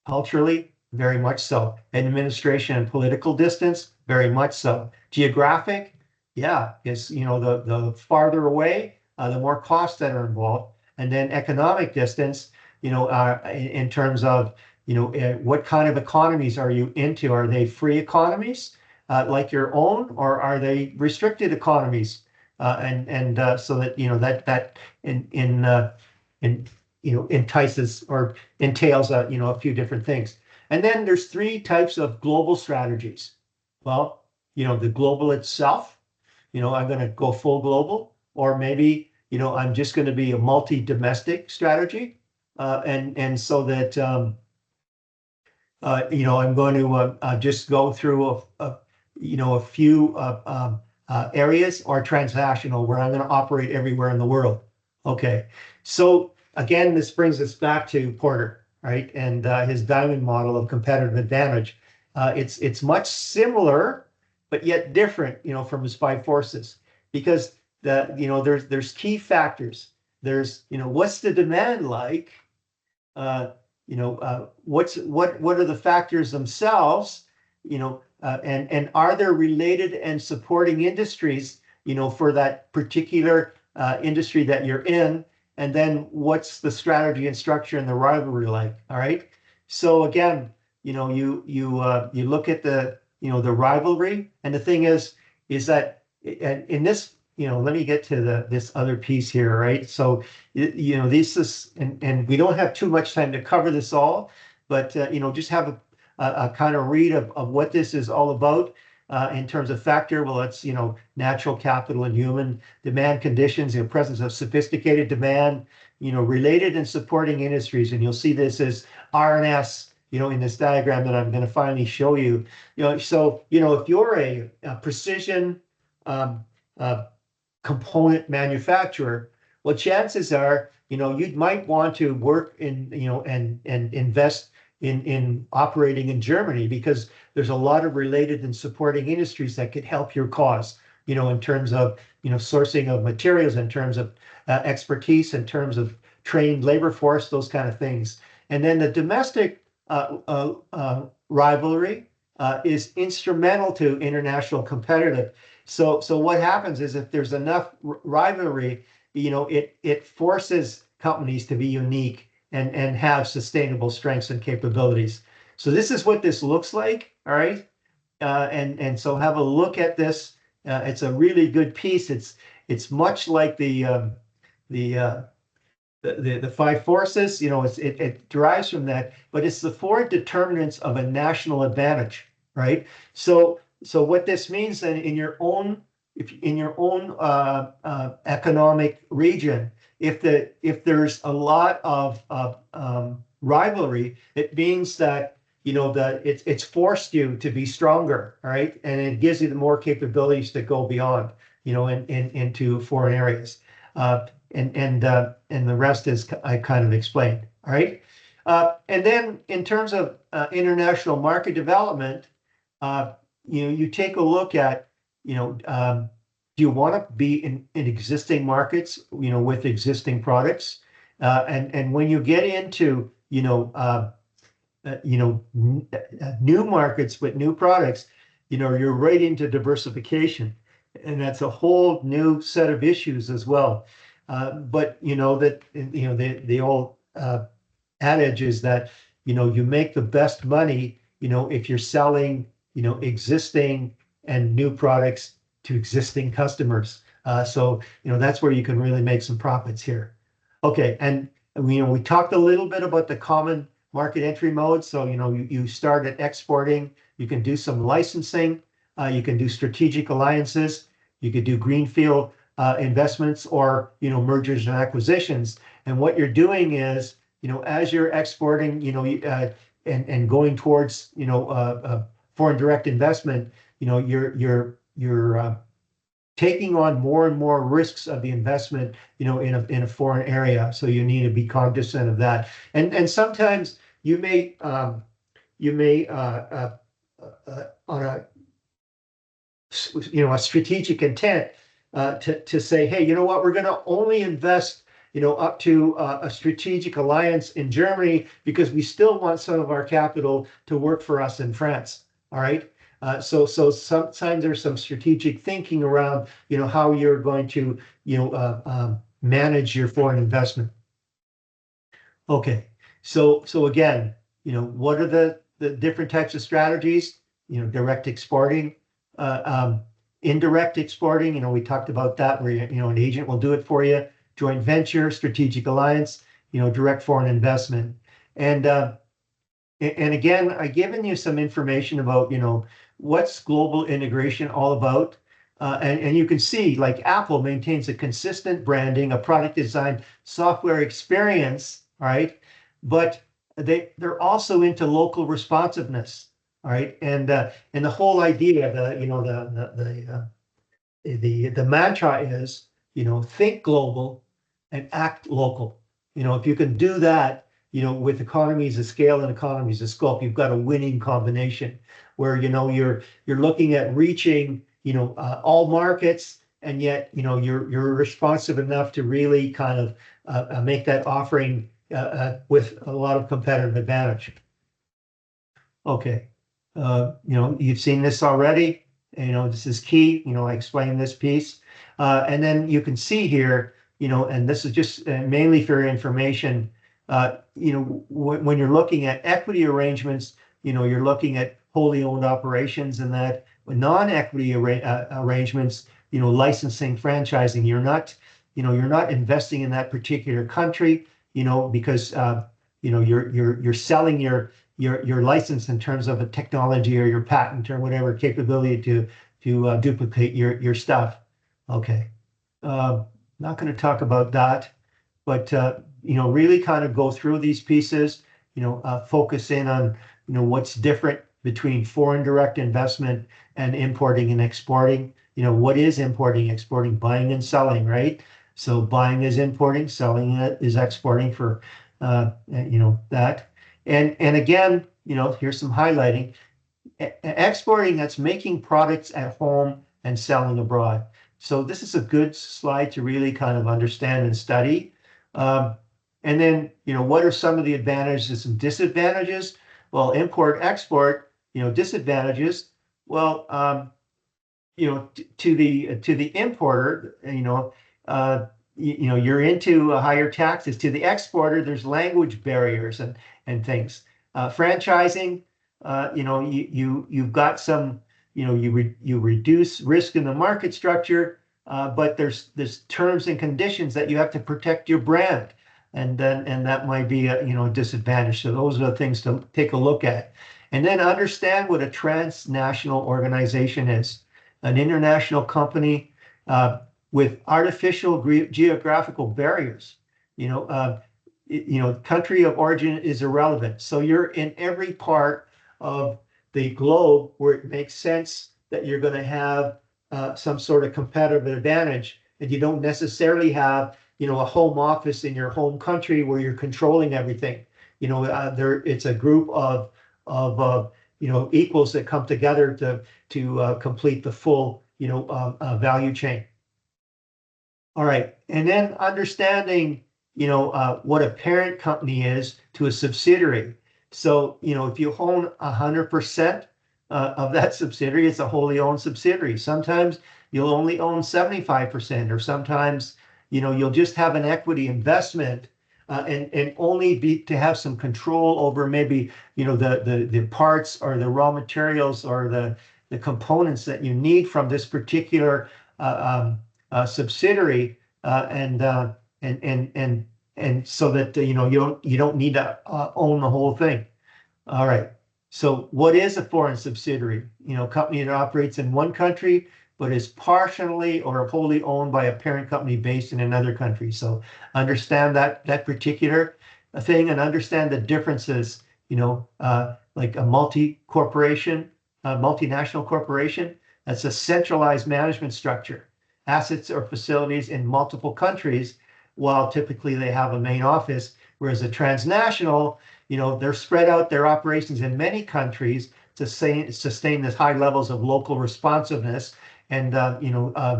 Culturally, very much so. Administration and political distance, very much so. Geographic, yeah, is the farther away, the more costs that are involved. And then economic distance, in terms of what kind of economies are you into? Are they free economies like your own, or are they restricted economies? So that that in entices or entails a few different things. And then there's three types of global strategies. Well, the global itself, I'm going to go full global, or maybe, I'm just going to be a multi-domestic strategy. And so that, I'm going to just go through a few areas, or transnational, where I'm going to operate everywhere in the world. Okay. So again, this brings us back to Porter, right? And his diamond model of competitive advantage. It's much similar, but yet different, from his five forces, because there's key factors. There's, what's the demand like? What are the factors themselves? And are there related and supporting industries, for that particular industry that you're in? And then what's the strategy and structure and the rivalry like? All right. So again, you look at the rivalry, and the thing is that in this, let me get to this other piece here, right? So this is, and we don't have too much time to cover this all, but just have a kind of read of what this is all about. In terms of factor, well, it's, natural capital and human demand conditions, presence of sophisticated demand, related and supporting industries. And you'll see this as R&S, in this diagram that I'm going to finally show you. So, if you're a precision component manufacturer, well, chances are, you might want to work in, and invest in operating in Germany, because there's a lot of related and supporting industries that could help your cause, in terms of, sourcing of materials, in terms of expertise, in terms of trained labor force, those kind of things. And then the domestic rivalry is instrumental to international competitive. So what happens is, if there's enough rivalry, it forces companies to be unique and have sustainable strengths and capabilities. So this is what this looks like. All right. And so have a look at this. It's a really good piece. It's much like the five forces, it derives from that, but it's the four determinants of a national advantage, right? So what this means then, in your own economic region, if there's a lot of rivalry, it means that that it's forced you to be stronger, all right, and it gives you the more capabilities to go beyond, into foreign areas, and the rest is I kind of explained. All right. And then in terms of international market development, you take a look at, do you want to be in existing markets, with existing products? And when you get into, new markets with new products, you're right into diversification. And that's a whole new set of issues as well. But the old adage is that, you make the best money, if you're selling, existing and new products to existing customers. So, that's where you can really make some profits here. Okay, and we talked a little bit about the common market entry mode. So, you start at exporting, you can do some licensing, you can do strategic alliances, you could do greenfield investments, or, mergers and acquisitions. And what you're doing is, as you're exporting, and going towards, foreign direct investment, you're taking on more and more risks of the investment, in a foreign area. So you need to be cognizant of that. And sometimes you may on a strategic intent, to say, hey, you know what, we're going to only invest, up to a strategic alliance in Germany, because we still want some of our capital to work for us in France. All right. So sometimes there's some strategic thinking around, how you're going to, manage your foreign investment. Okay. So again, what are the different types of strategies? Direct exporting, indirect exporting. We talked about that, where an agent will do it for you. Joint venture, strategic alliance, direct foreign investment. And again, I've given you some information about, what's global integration all about. And you can see, like, Apple maintains a consistent branding, a product design, software experience, all right? But they're also into local responsiveness, all right? And the whole idea, the mantra is, think global and act local. If you can do that, with economies of scale and economies of scope, you've got a winning combination where, you're looking at reaching, all markets, and yet, you're responsive enough to really kind of make that offering with a lot of competitive advantage. Okay. You've seen this already. This is key. I explained this piece. And then you can see here, and this is just mainly for your information, when you're looking at equity arrangements, you're looking at wholly owned operations, and that non-equity arrangements, licensing, franchising, you're not investing in that particular country, because you're selling your license in terms of a technology or your patent or whatever capability to duplicate your stuff. Okay. Not going to talk about that, but really kind of go through these pieces, focus in on, what's different between foreign direct investment and importing and exporting. What is importing, exporting? Buying and selling, right? So buying is importing, selling is exporting for, that. And again, here's some highlighting. Exporting, that's making products at home and selling abroad. So this is a good slide to really kind of understand and study. And then, what are some of the advantages and disadvantages? Well, import, export, disadvantages. Well, to the importer, you're into higher taxes. To the exporter, there's language barriers and things. Franchising, you've got some, you reduce risk in the market structure, but there's terms and conditions that you have to protect your brand, and that might be a disadvantage. So those are the things to take a look at, and then understand what a transnational organization is. An international company with artificial geographical barriers. Country of origin is irrelevant. So you're in every part of the globe where it makes sense that you're going to have some sort of competitive advantage, and you don't necessarily have a home office in your home country where you're controlling everything. It's a group of equals that come together to complete the full value chain. All right, and then understanding what a parent company is to a subsidiary. So if you own 100% of that subsidiary, it's a wholly owned subsidiary. Sometimes you'll only own 75%, or sometimes you'll just have an equity investment, and only be to have some control over maybe the parts or the raw materials or the components that you need from this particular subsidiary, and so that you don't need to own the whole thing. All right. So what is a foreign subsidiary? Company that operates in one country but is partially or wholly owned by a parent company based in another country. So understand that particular thing, and understand the differences. Like a multi-corporation, a multinational corporation, that's a centralized management structure, assets or facilities in multiple countries, while typically they have a main office. Whereas a transnational, they're spread out their operations in many countries to sustain this high levels of local responsiveness, and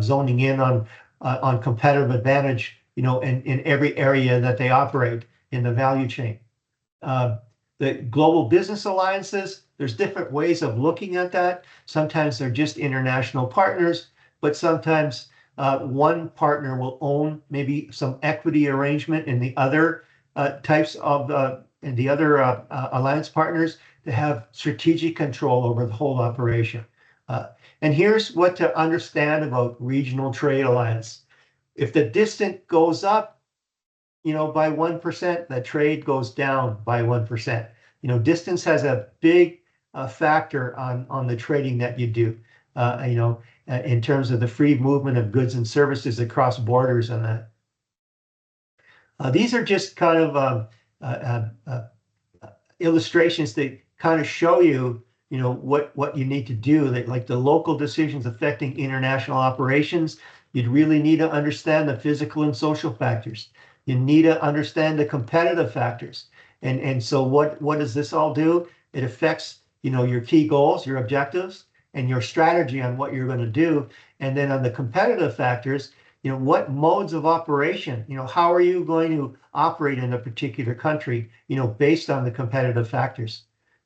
zoning in on competitive advantage, in every area that they operate in the value chain. The global business alliances, there's different ways of looking at that. Sometimes they're just international partners, but sometimes one partner will own maybe some equity arrangement in the other types of and the other alliance partners to have strategic control over the whole operation. And here's what to understand about regional trade alliance. If the distance goes up, by 1%, the trade goes down by 1%. Distance has a big factor on the trading that you do. In terms of the free movement of goods and services across borders and that. These are just kind of illustrations that kind of show you, what you need to do. Like the local decisions affecting international operations, you'd really need to understand the physical and social factors. You need to understand the competitive factors. And so what does this all do? It affects, your key goals, your objectives, and your strategy on what you're going to do. And then on the competitive factors, what modes of operation, how are you going to operate in a particular country, based on the competitive factors.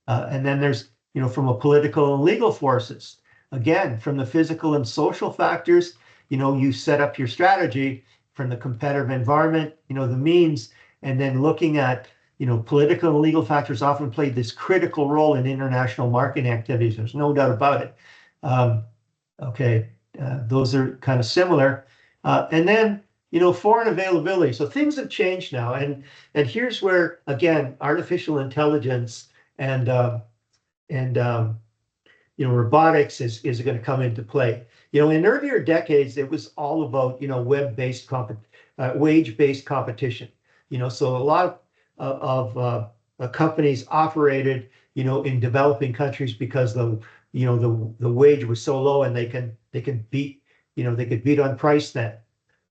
And then there's, from a political and legal forces, again, from the physical and social factors, you set up your strategy. From the competitive environment, the means, and then looking at, political and legal factors often play this critical role in international marketing activities. There's no doubt about it. Okay, those are kind of similar. And then, foreign availability. So things have changed now. And here's where, again, artificial intelligence and robotics is going to come into play. In earlier decades, it was all about, wage-based competition. So a lot of companies operated, in developing countries because the wage was so low, and they could beat on price then.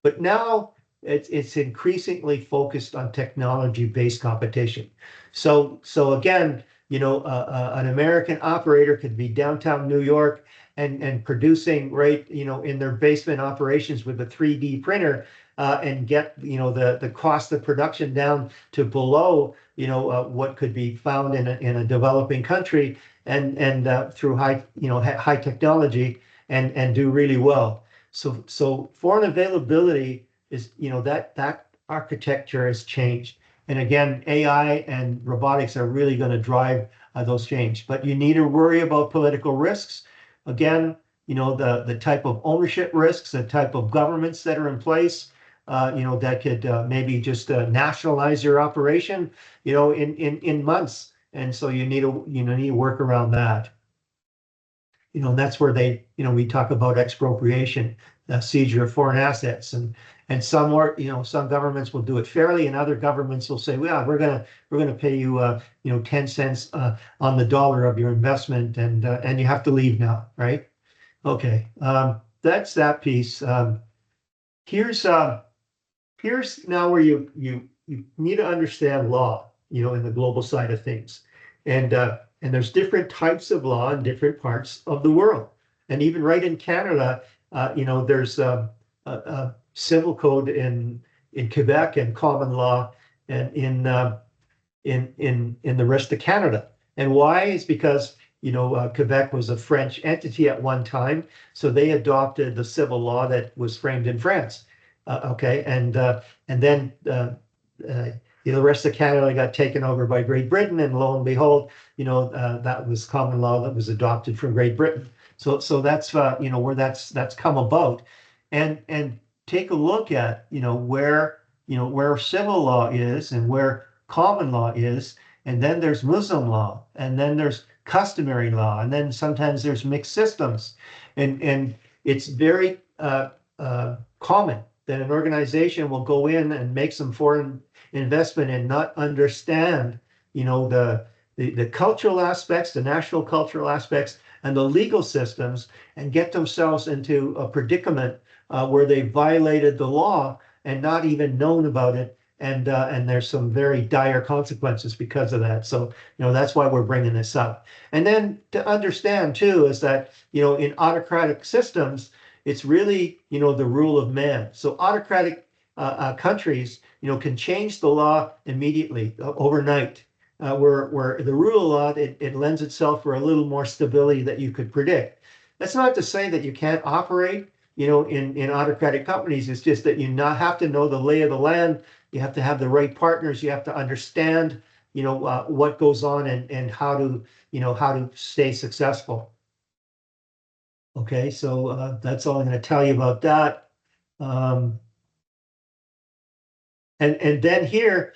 But now it's increasingly focused on technology-based competition. So again, an American operator could be downtown New York and producing right, in their basement operations with a 3D printer, and get, the cost of production down to below, what could be found in a developing country, and through high technology, and do really well. So foreign availability is, that architecture has changed. And again, AI and robotics are really going to drive those change. But you need to worry about political risks. Again, the type of ownership risks, the type of governments that are in place, that could maybe just nationalize your operation, in months. And so you need to work around that. And that's where we talk about expropriation, seizure of foreign assets, and some governments will do it fairly, and other governments will say, well, we're gonna pay you 10 cents on the dollar of your investment, and you have to leave now, right? Okay, that's that piece. Here's here's now where you need to understand law, in the global side of things, and there's different types of law in different parts of the world, and even right in Canada, there's a civil code in Quebec and common law, and in the rest of Canada. And why is because Quebec was a French entity at one time, so they adopted the civil law that was framed in France. Okay, and then the rest of Canada got taken over by Great Britain, and lo and behold, that was common law that was adopted from Great Britain. So that's where that's come about, and take a look at where civil law is and where common law is, and then there's Muslim law, and then there's customary law, and then sometimes there's mixed systems, and it's very common that an organization will go in and make some foreign investment and not understand, the cultural aspects, the national cultural aspects, and the legal systems, and get themselves into a predicament where they violated the law and not even known about it, and there's some very dire consequences because of that. So that's why we're bringing this up. And then to understand too is that in autocratic systems, it's really the rule of man. So autocratic countries can change the law immediately, overnight. Where the rule of law, it lends itself for a little more stability that you could predict. That's not to say that you can't operate in autocratic companies. It's just that you not have to know the lay of the land. You have to have the right partners. You have to understand, what goes on, and how to stay successful. Okay, so that's all I'm going to tell you about that. And then here,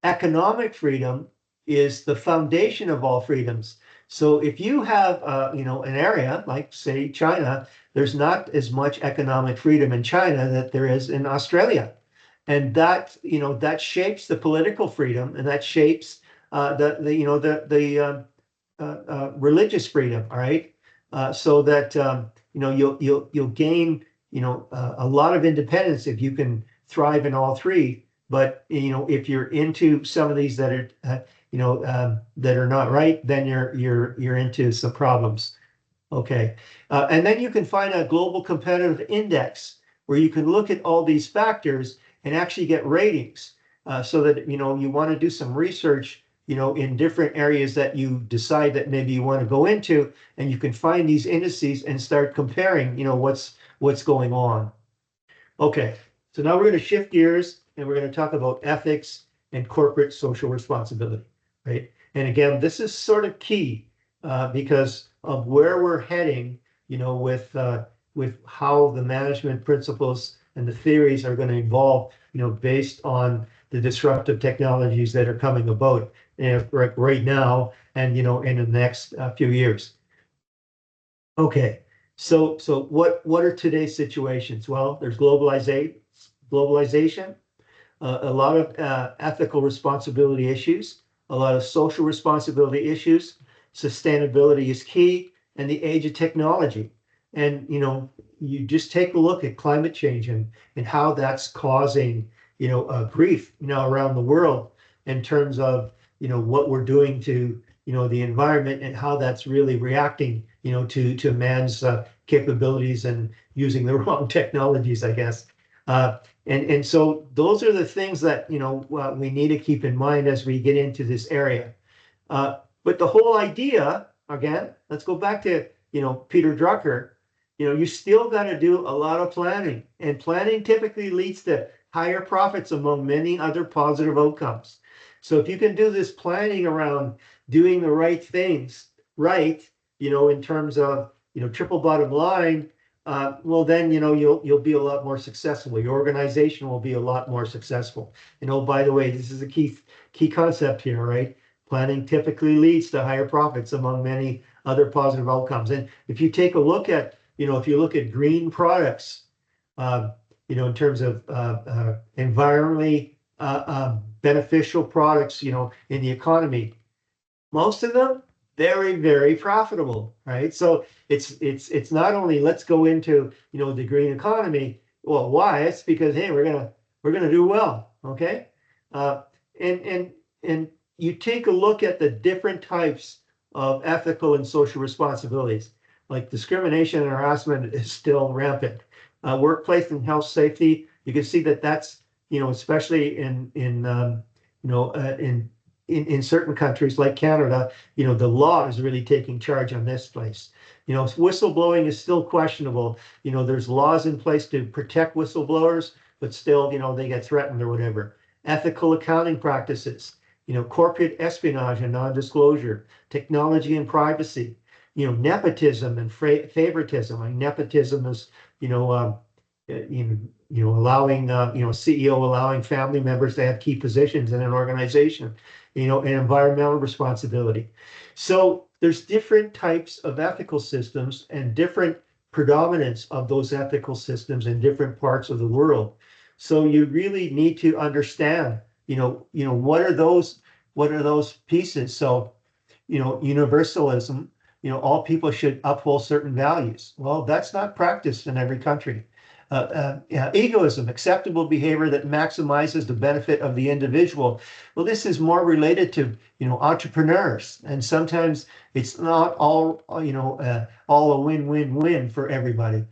economic freedom is the foundation of all freedoms. So if you have, an area like, say, China, there's not as much economic freedom in China that there is in Australia, and that shapes the political freedom, and that shapes the religious freedom. All right, so that you'll gain a lot of independence if you can thrive in all three. But if you're into some of these that are that are not right, then you're into some problems. Okay, and then you can find a global competitive index where you can look at all these factors and actually get ratings, so that you want to do some research in different areas that you decide that maybe you want to go into, and you can find these indices and start comparing what's going on. Okay, so now we're going to shift gears, and we're going to talk about ethics and corporate social responsibility, right? And again, this is sort of key because of where we're heading, with how the management principles and the theories are going to evolve, based on the disruptive technologies that are coming about right now, and in the next few years. Okay, so what are today's situations? Well, there's globalization, a lot of ethical responsibility issues, a lot of social responsibility issues. Sustainability is key, and the age of technology. And you just take a look at climate change and how that's causing grief around the world, in terms of what we're doing to the environment, and how that's really reacting to man's capabilities and using the wrong technologies, I guess. And so those are the things that we need to keep in mind as we get into this area. But the whole idea, again, let's go back to Peter Drucker. You still got to do a lot of planning, and planning typically leads to higher profits among many other positive outcomes. So if you can do this planning around doing the right things, right, in terms of triple bottom line, well, then you'll be a lot more successful. Your organization will be a lot more successful. And oh, by the way, this is a key concept here, right? Planning typically leads to higher profits among many other positive outcomes. And if you take a look at, if you look at green products, in terms of environmentally beneficial products, in the economy, most of them very, very profitable, right? So it's not only let's go into the green economy. Well, why? It's because, hey, we're gonna do well, okay? Uh, and and and you take a look at the different types of ethical and social responsibilities. Like discrimination and harassment is still rampant. Workplace and health safety, you can see that that's, especially in you know in certain countries like Canada, the law is really taking charge on this place. Whistleblowing is still questionable. There's laws in place to protect whistleblowers, but still, they get threatened or whatever. Ethical accounting practices, corporate espionage and non-disclosure, technology and privacy, nepotism and favoritism. Like nepotism is, you know, um, allowing, CEO allowing family members to have key positions in an organization, and environmental responsibility. So there's different types of ethical systems and different predominance of those ethical systems in different parts of the world. So you really need to understand, what are those pieces. So, universalism, all people should uphold certain values. Well, that's not practiced in every country. Egoism, acceptable behavior that maximizes the benefit of the individual. Well, this is more related to, entrepreneurs, and sometimes it's not all a win-win-win for everybody.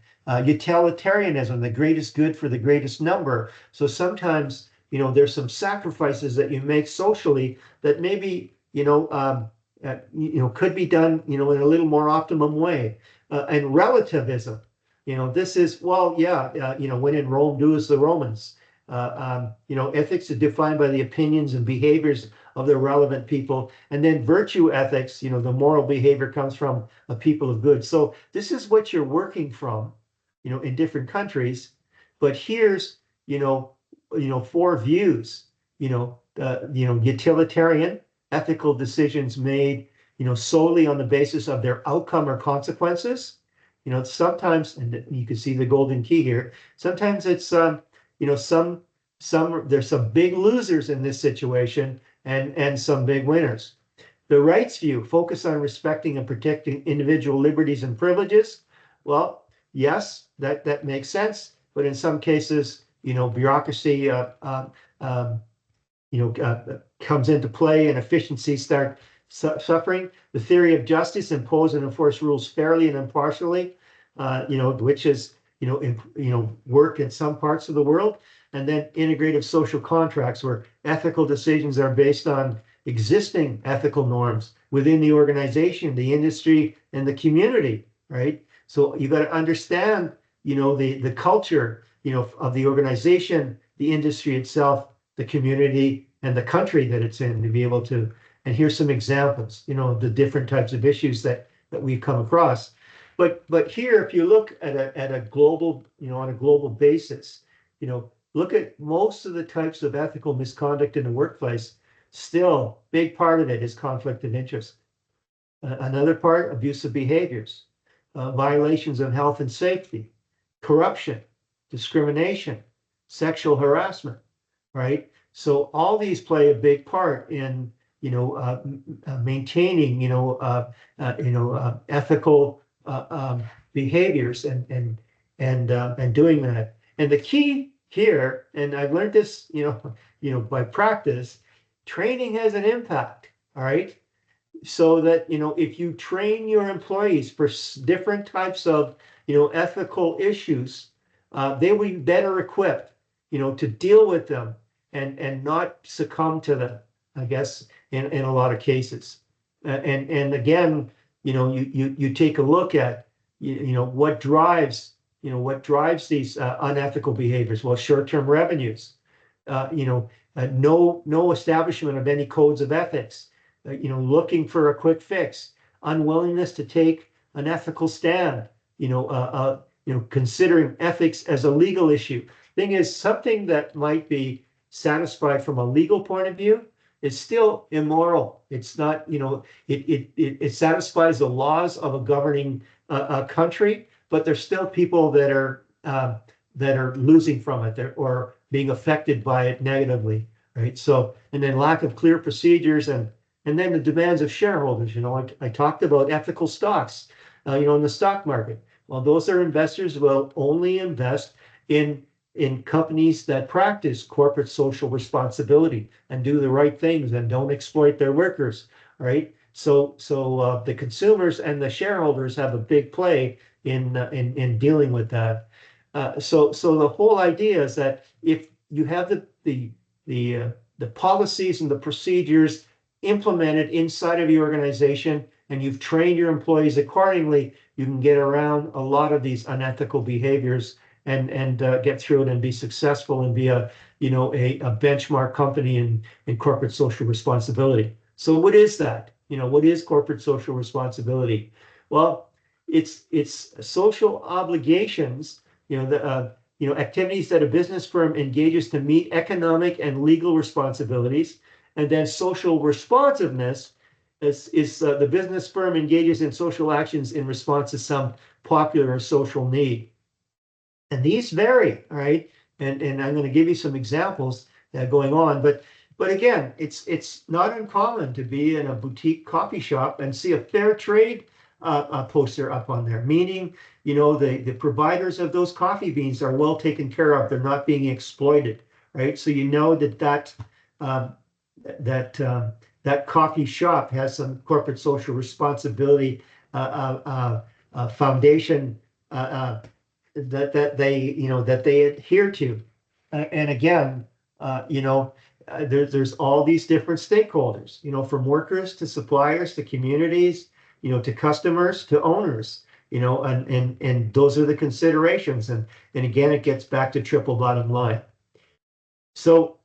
Utilitarianism, the greatest good for the greatest number. So sometimes, there's some sacrifices that you make socially that maybe, could be done, in a little more optimum way. And relativism, this is, well, yeah, when in Rome, do as the Romans. Ethics is defined by the opinions and behaviors of the relevant people. And then virtue ethics, the moral behavior comes from a people of good. So this is what you're working from, in different countries. But here's, four views, utilitarian, ethical decisions made, solely on the basis of their outcome or consequences. Sometimes, and you can see the golden key here, sometimes it's, there's some big losers in this situation and some big winners. The rights view, focus on respecting and protecting individual liberties and privileges. Well, yes, that makes sense, but in some cases, bureaucracy comes into play and efficiencies start suffering. The theory of justice, impose and enforce rules fairly and impartially, which is, work in some parts of the world. And then integrative social contracts, where ethical decisions are based on existing ethical norms within the organization, the industry, and the community, right? So you got to understand, the culture, of the organization, the industry itself, the community, and the country that it's in, to be able to. And here's some examples, of the different types of issues that we've come across. But here, if you look at a global, on a global basis, look at most of the types of ethical misconduct in the workplace. Still, big part of it is conflict of interest. Another part, abusive behaviors, violations of health and safety, corruption, discrimination, sexual harassment, right? So all these play a big part in, maintaining, ethical behaviors and doing that. And the key here, and I've learned this, by practice, training has an impact. All right. So that, if you train your employees for different types of, ethical issues, they will be better equipped, to deal with them and not succumb to them, I guess, in a lot of cases. And again, you take a look at, what drives these unethical behaviors. Well, short-term revenues, no establishment of any codes of ethics, looking for a quick fix, unwillingness to take an ethical stand, considering ethics as a legal issue. Thing is, something that might be satisfied from a legal point of view is still immoral. It's not, it satisfies the laws of a governing country, but there's still people that are losing from it, or being affected by it negatively, right? So, and then lack of clear procedures, and then the demands of shareholders. I talked about ethical stocks, in the stock market. Well, those are investors will only invest in companies that practice corporate social responsibility and do the right things and don't exploit their workers, right? So the consumers and the shareholders have a big play in dealing with that. So the whole idea is that if you have the policies and the procedures implemented inside of the organization and you've trained your employees accordingly, you can get around a lot of these unethical behaviors and get through it and be successful and be a benchmark company in corporate social responsibility. So what is that? What is corporate social responsibility? Well, it's social obligations, activities that a business firm engages to meet economic and legal responsibilities. And then social responsiveness is the business firm engages in social actions in response to some popular social need. And these vary, all right? And I'm going to give you some examples going on. But again, it's not uncommon to be in a boutique coffee shop and see a fair trade poster up on there, meaning, the providers of those coffee beans are well taken care of. They're not being exploited, right? So that coffee shop has some corporate social responsibility foundation that they adhere to. And again, there's all these different stakeholders, from workers to suppliers to communities, to customers to owners, and those are the considerations. And again, it gets back to triple bottom line. So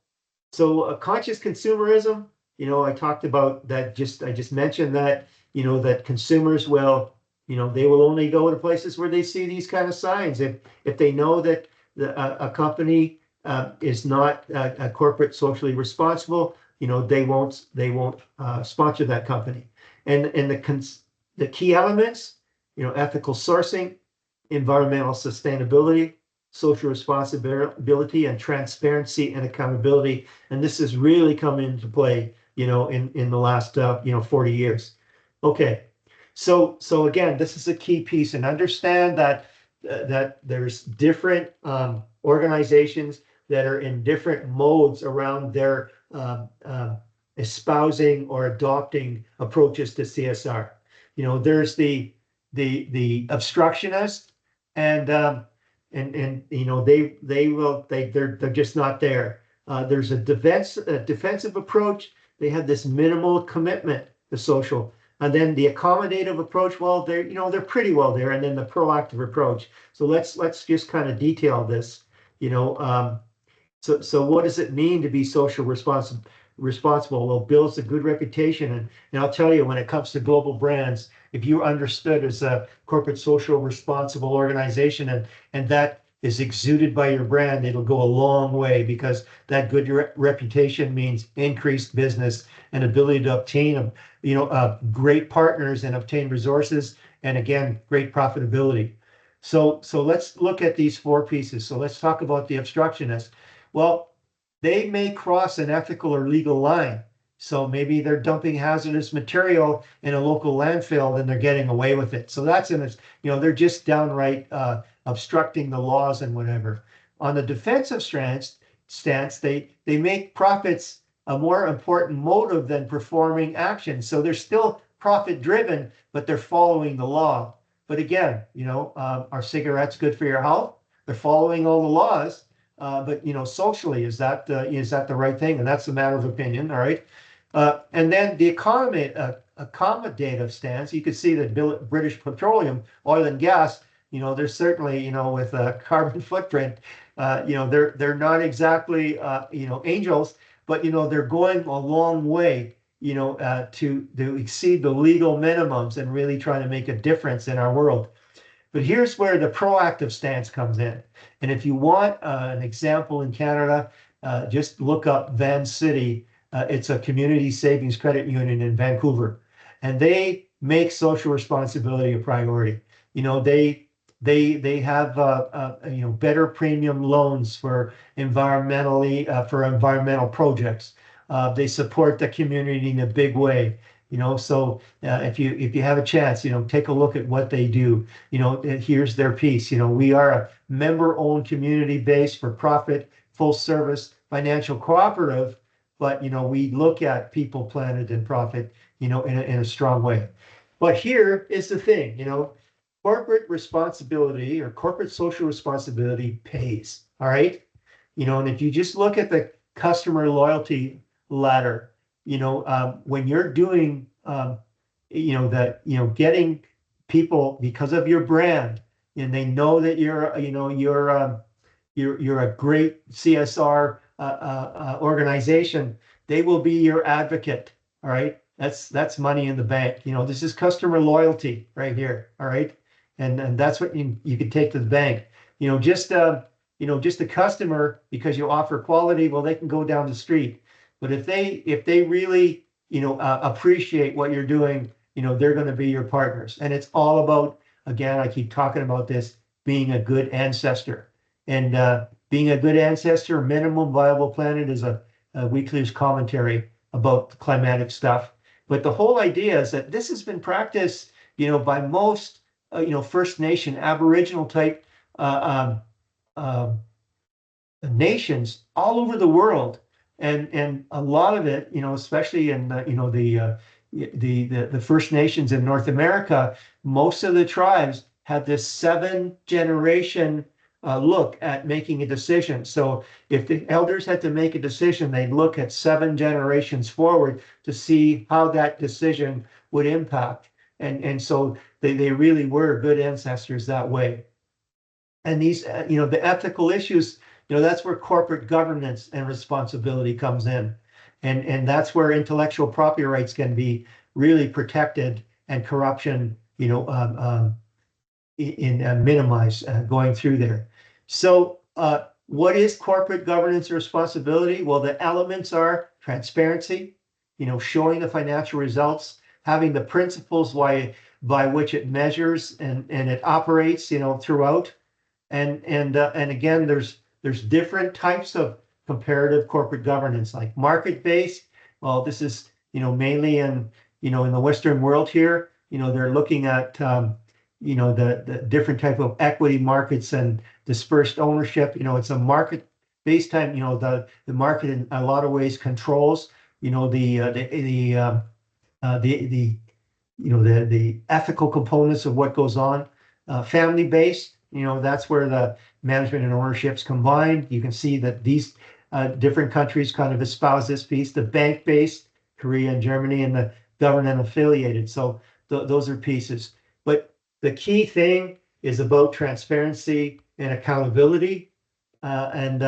conscious consumerism, I talked about that. I just mentioned that, that consumers will, they will only go to places where they see these kind of signs. If they know that a company is not a corporate socially responsible, they won't sponsor that company. And the key elements, ethical sourcing, environmental sustainability, social responsibility, and transparency and accountability. And this has really come into play, in the last 40 years. Okay. So again, this is a key piece, and understand that there's different organizations that are in different modes around their espousing or adopting approaches to CSR. There's the obstructionist, and they're just not there. There's a defensive approach. They have this minimal commitment to social. And then the accommodative approach, well, they're pretty well there. And then the proactive approach. So let's just kind of detail this. So what does it mean to be social responsible? Well, builds a good reputation. And I'll tell you, when it comes to global brands, if you're understood as a corporate social responsible organization and that is exuded by your brand, it'll go a long way, because that good reputation means increased business and ability to obtain great partners and obtain resources, and again, great profitability. So let's look at these four pieces. So let's talk about the obstructionist. Well, they may cross an ethical or legal line. So maybe they're dumping hazardous material in a local landfill and they're getting away with it. So that's they're just downright obstructing the laws and whatever. On the defensive stance, they make profits a more important motive than performing action. So they're still profit driven, but they're following the law. But again, are cigarettes good for your health? They're following all the laws. But socially, is that the right thing? And that's a matter of opinion. All right. And then the accommodative stance, you could see that British Petroleum, oil and gas, they're certainly, with a carbon footprint, they're not exactly, angels, but, they're going a long way, to exceed the legal minimums and really try to make a difference in our world. But here's where the proactive stance comes in. And if you want an example in Canada, just look up Van City. It's a community savings credit union in Vancouver, and they make social responsibility a priority. They have better premium loans for environmental projects. They support the community in a big way. So if you have a chance, take a look at what they do. And here's their piece. We are a member-owned, community-based, for-profit, full-service financial cooperative, but we look at people, planet, and profit, in a strong way. But here is the thing, corporate responsibility or corporate social responsibility pays. All right. And if you just look at the customer loyalty ladder, when you're doing, that, getting people because of your brand, and they know that you're a great CSR organization, they will be your advocate. All right. That's money in the bank. This is customer loyalty right here. All right. And that's what you could take to the bank. Just just a customer, because you offer quality, well, they can go down the street. But if they really, appreciate what you're doing, they're going to be your partners. And it's all about, again, I keep talking about this, being a good ancestor. And being a good ancestor, minimum viable planet, is a weekly's commentary about climatic stuff. But the whole idea is that this has been practiced, by most, First Nation, Aboriginal type nations all over the world, and a lot of it, especially in the First Nations in North America, most of the tribes had this 7-generation look at making a decision. So if the elders had to make a decision, they'd look at 7 generations forward to see how that decision would impact. And so they really were good ancestors that way. And these, the ethical issues, that's where corporate governance and responsibility comes in. And that's where intellectual property rights can be really protected, and corruption, minimized going through there. So what is corporate governance and responsibility? Well, the elements are transparency, showing the financial results, having the principles by which it measures and it operates, throughout. And again, there's different types of comparative corporate governance, like market-based. Well, this is, mainly in the Western world here. They're looking at the different type of equity markets and dispersed ownership. It's a market-based time. The market in a lot of ways controls the ethical components of what goes on. Family-based, that's where the management and ownership's combined. You can see that these different countries kind of espouse this piece. The bank-based, Korea and Germany, and the government affiliated. So those are pieces. But the key thing is about transparency and accountability, and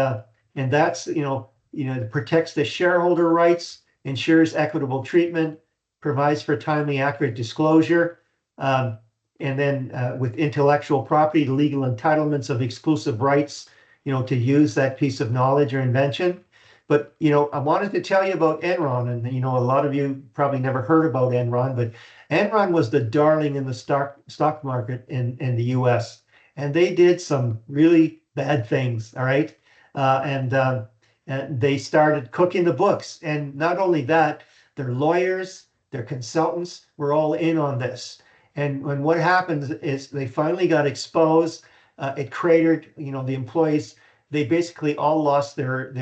that's it protects the shareholder rights, ensures equitable treatment, provides for timely, accurate disclosure, and then with intellectual property, the legal entitlements of exclusive rights, to use that piece of knowledge or invention. But I wanted to tell you about Enron, and a lot of you probably never heard about Enron, but Enron was the darling in the stock market in the U.S., and they did some really bad things. All right, and they started cooking the books, and not only that, their lawyers, their consultants were all in on this. And what happens is they finally got exposed. It cratered. The employees, they basically all lost their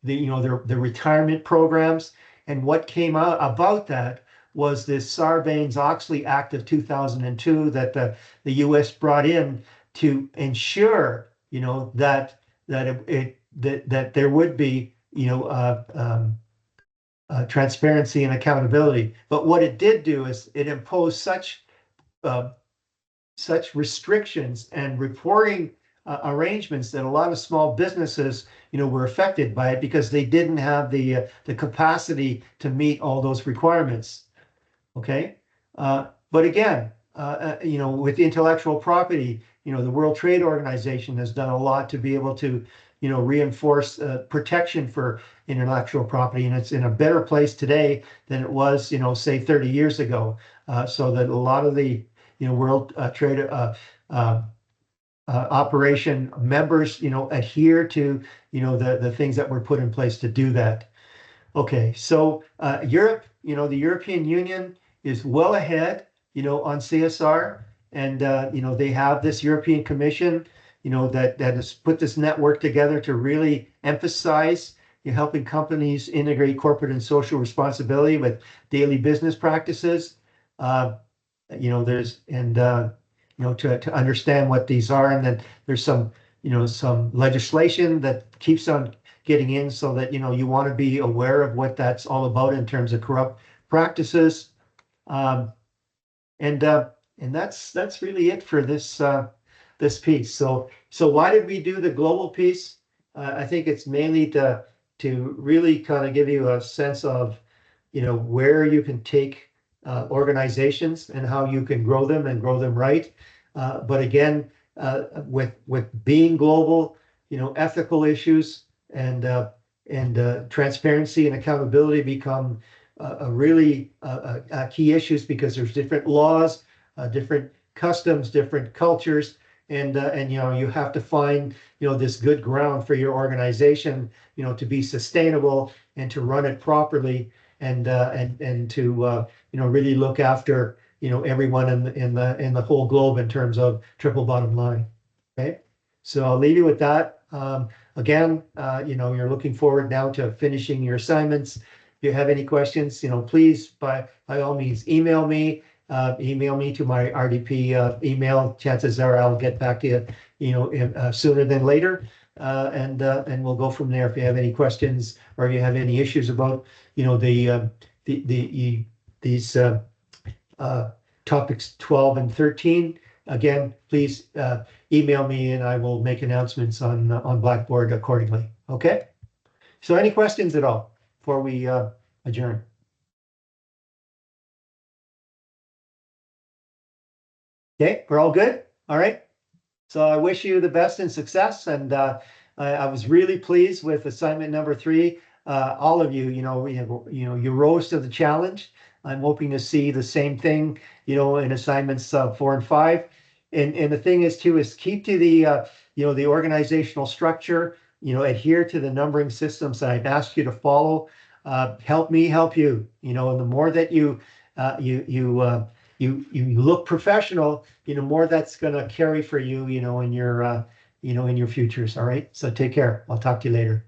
retirement programs. And what came out about that was this Sarbanes-Oxley Act of 2002 that the U.S. brought in to ensure, that there would be, transparency and accountability. But what it did do is it imposed such restrictions and reporting arrangements that a lot of small businesses, were affected by it, because they didn't have the capacity to meet all those requirements. Okay, but again, with intellectual property, the World Trade Organization has done a lot to be able to, reinforce protection for intellectual property, and it's in a better place today than it was, say 30 years ago. So that a lot of the, World Trade Operation members, adhere to, the things that were put in place to do that. Okay, so Europe, the European Union is well ahead, on CSR, and they have this European Commission, that has put this network together to really emphasize helping companies integrate corporate and social responsibility with daily business practices. Uh, there's and to understand what these are, and then there's some legislation that keeps on getting in, so that you want to be aware of what that's all about in terms of corrupt practices. Um, and uh, and that's really it for this piece. So why did we do the global piece? I think it's mainly to really kind of give you a sense of where you can take organizations and how you can grow them and grow them right. But again, with being global, ethical issues and transparency and accountability become a really key issues, because there's different laws, different customs, different cultures, and you have to find this good ground for your organization to be sustainable and to run it properly, and to really look after everyone in the whole globe in terms of triple bottom line. Okay, so I'll leave you with that. Again, you're looking forward now to finishing your assignments. If you have any questions, please by all means email me. Email me to my RDP email. Chances are I'll get back to you, sooner than later, and we'll go from there. If you have any questions or if you have any issues about these topics 12 and 13, again, please email me and I will make announcements on Blackboard accordingly. Okay. So any questions at all before we adjourn? Okay, we're all good. All right. So I wish you the best and success. And I was really pleased with assignment number 3. All of you, you rose to the challenge. I'm hoping to see the same thing, in assignments 4 and 5. And the thing is too, is keep to the organizational structure, adhere to the numbering systems that I've asked you to follow. Help me help you, and the more that you look professional, more that's going to carry for you, in your futures. All right. So take care. I'll talk to you later.